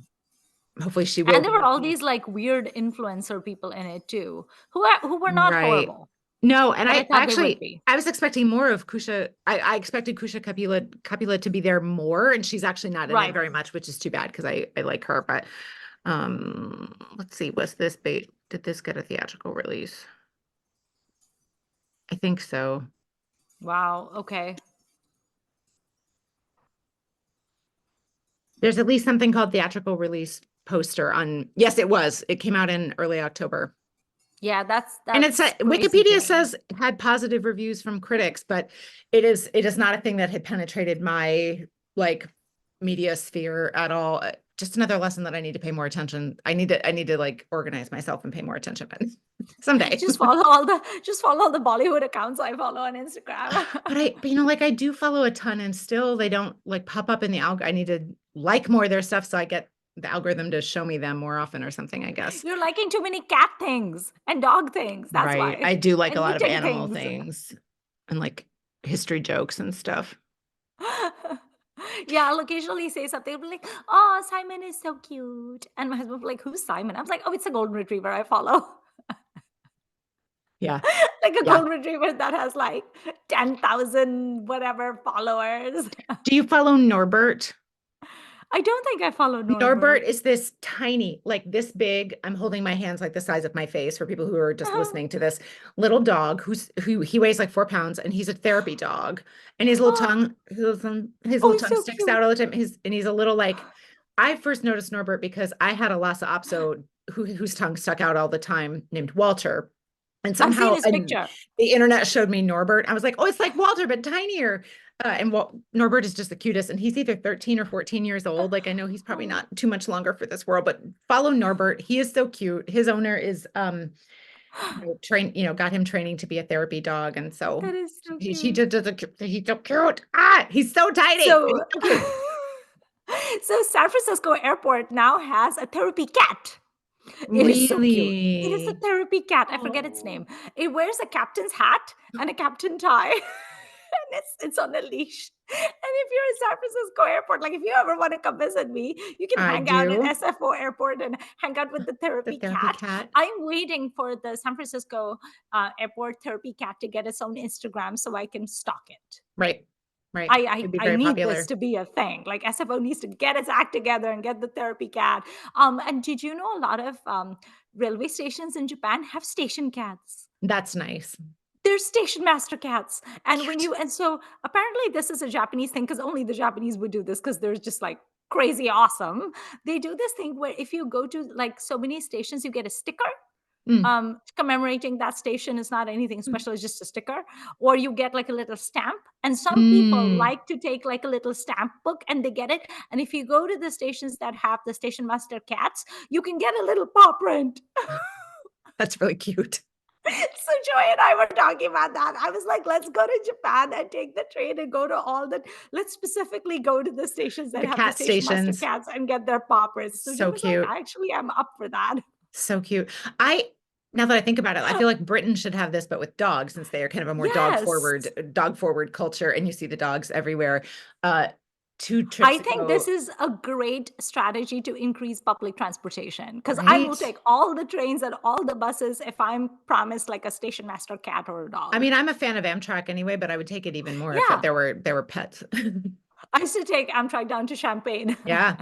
Hopefully she will And there were be. all these like weird influencer people in it too, who were not Right. horrible, No, and but I I thought they would actually be. I was expecting more of Kusha. I expected Kusha Kapila to be there more, and she's actually not in it Right. very much, which is too bad because I like her. But let's see, was this bait? Did this get a theatrical release? I think so. Wow. Okay. There's at least something called theatrical release poster on. Yes, it was. It came out in early October. Yeah, And it's that's crazy to Wikipedia me. says had positive reviews from critics, but it is not a thing that had penetrated my like media sphere at all. Just another lesson that I need to pay more attention. I need to like organize myself and pay more attention someday. Just follow all the Bollywood accounts I follow on Instagram. But like I do follow a ton and still they don't like pop up in the alg. I need to like more of their stuff so I get the algorithm to show me them more often or something, I guess. You're liking too many cat things and dog things. That's Right. why. I do like a And lot of knitting animal things. things and like history jokes and stuff. Yeah, I'll occasionally say something. I'll be like, "Oh, Simon is so cute," and my husband will be like, "Who's Simon?" I'm like, "Oh, it's a golden retriever I follow." Yeah. Like a Yeah. golden retriever that has like 10,000 whatever followers. Do you follow Norbert? I don't think I follow Norbert Norbert. is this tiny, like this big. I'm holding my hands like the size of my face for people who are just listening to this little dog who he weighs like 4 pounds and he's a therapy dog. And Oh, his oh, little he's tongue so sticks out cute. all the time. He's a little like I first noticed Norbert because I had a Lhasa Apso whose tongue stuck out all the time named Walter. And I've seen somehow his picture. the internet showed me Norbert. I was like, oh, it's like Walter, but tinier. Norbert is just the cutest. And he's either 13 or 14 years old. Like, I know he's probably not too much longer for this world, but follow Norbert. He is so cute. His owner is, got him training to be a therapy dog. And so That is so he cute. just does he's so cute. Ah, he's so tiny. And So, he's so cute. so San Francisco Airport now has a therapy cat. It is so cute. It is a Really? therapy cat. I forget its Oh, name. It wears a captain's hat and a captain tie, and it's on a leash. And if you're in San Francisco Airport, like if you ever want to come visit me, you can I hang out at do. SFO Airport and hang out with the The therapy therapy cat. cat. I'm waiting for the San Francisco Airport therapy cat to get its own Instagram so I can stalk it. Right. Right. I, I It'd be I very need this popular. to be a thing. Like SFO needs to get its act together and get the therapy cat. And did you know a lot of railway stations in Japan have station cats? That's nice. They're station master cats. And when Cute. you and so apparently this is a Japanese thing because only the Japanese would do this because they're just like crazy awesome. They do this thing where if you go to like so many stations, you get a sticker Mm. commemorating that station. Is not anything special, it's just a sticker, or you get like a little stamp. And some people Mm. like to take like a little stamp book and they get it. And if you go to the stations that have the station master cats, you can get a little paw print. That's really cute. So Joy and I were talking about that. I was like, let's go to Japan and take the train and go to all the let's specifically go to the stations that The have the cat station master stations. cats and get their paw prints. So Joy So was like, cute. I actually am up for that. So cute. I Now that I think about it, I feel like Britain should have this, but with dogs, since they are kind of a more Yes. dog forward culture, and you see the dogs everywhere. Uh, 2 I trips think this ago, is a great strategy to increase public transportation because I will right? take all the trains and all the buses if I'm promised like a station master cat or a I dog. mean, I'm a fan of Amtrak anyway, but I would take it even more if Yeah. there were pets. I used to take Amtrak down to Champaign. Yeah,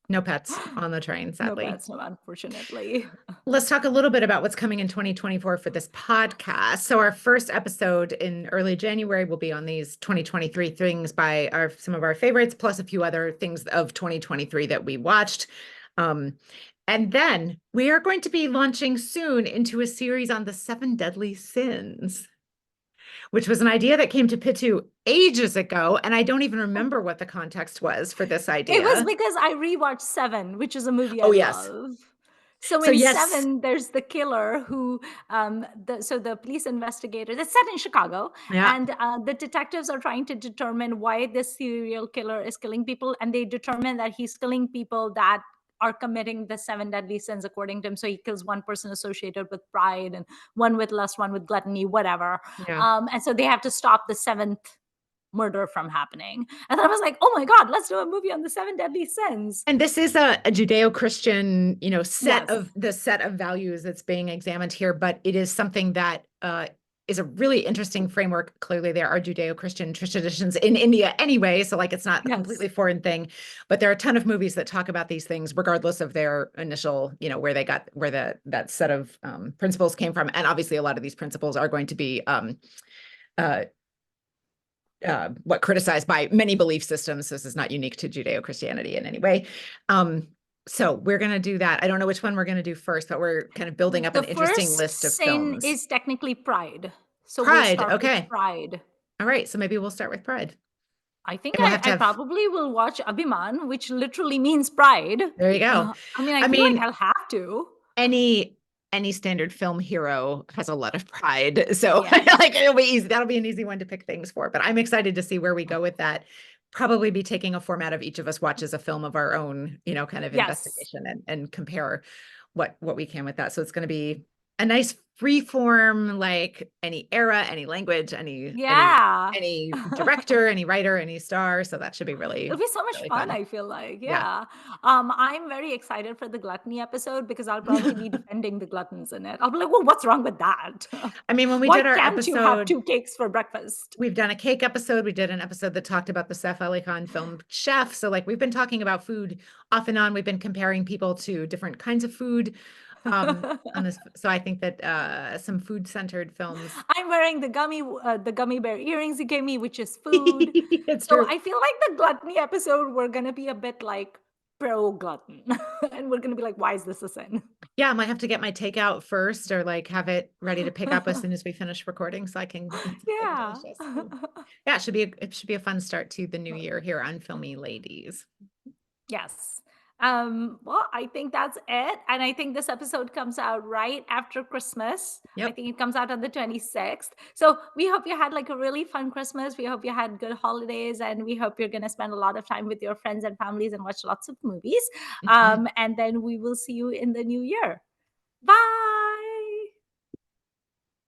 no pets on the train, No sadly. pets, no, unfortunately. Let's talk a little bit about what's coming in 2024 for this podcast. So our first episode in early January will be on these 2023 things by some of our favorites, plus a few other things of 2023 that we watched. And then we are going to be launching soon into a series on the 7 deadly sins, which was an idea that came to Pitu ages ago, and I don't even remember what the context was for this It was idea. because I rewatched Seven, which is a movie I Oh, yes. love. So So in yes, Seven, there's the killer who, the police investigator. It's set in Chicago, yeah. and the detectives are trying to determine why this serial killer is killing people, and they determine that he's killing people that are committing the 7 deadly sins according to him. So he kills one person associated with pride, and one with lust, one with gluttony, whatever. Yeah. And so they have to stop the seventh murder from happening. And then I was like, oh my God, let's do a movie on the 7 deadly sins. And this is a Judeo-Christian, Yes. set of values that's being examined here, but it is something that is a really interesting framework. Clearly, there are Judeo-Christian traditions in India anyway, so like it's not a Yes. completely foreign thing. But there are a ton of movies that talk about these things, regardless of their initial, where they got that set of principles came from. And obviously, a lot of these principles are going to be uh, criticized by many belief systems. This is not unique to Judeo-Christianity in any way. So we're going to do that. I don't know which one we're going to do first, but we're kind of building up an The interesting first list of sin films. is technically pride. So we'll Pride. start with Okay. pride. All right. So maybe we'll start with Pride. I think And we'll have to I have, probably will watch Abhiman, which literally means pride. there you go. I mean, I I feel like mean, I'll have to. any standard film hero has a lot of pride. So Yes. like it'll be easy. That'll be an easy one to pick things for. But I'm excited to see where we go with that. Probably be taking a format of each of us watches a film of our own, kind of Yes. investigation and compare what we can with that. So it's going to be a nice free form, like any era, any language, Yeah. any director, any writer, any star. So that should be It'll really, be so much really fun, fun. I feel like. Yeah. Yeah. I'm very excited for the gluttony episode because I'll probably be defending the gluttons in it. I'll be like, well, what's wrong with that? I mean, when we Why did our can't you have episode, 2 cakes for breakfast? we've done a cake episode. We did an episode that talked about the Saif Ali Khan film Chef. So like we've been talking about food off and on. We've been comparing people to different kinds of food on this. So I think that some food centered films. I'm wearing the gummy bear earrings you gave me, which is food. It's So true. I feel like the gluttony episode, we're gonna be a bit like pro glutton, and we're gonna be like, why is this a sin? Yeah, I might have to get my takeout first or like have it ready to pick up as soon as we finish recording so I can eat something Yeah. delicious. Yeah, it should be a fun start to the new year here on Filmy Ladies. Yes. Well, I think that's it. And I think this episode comes out right after Christmas. I Yep. think it comes out on the 26th. So we hope you had like a really fun Christmas. We hope you had good holidays, and we hope you're going to spend a lot of time with your friends and families and watch lots of movies. Mhm. And then we will see you in the new year. Bye.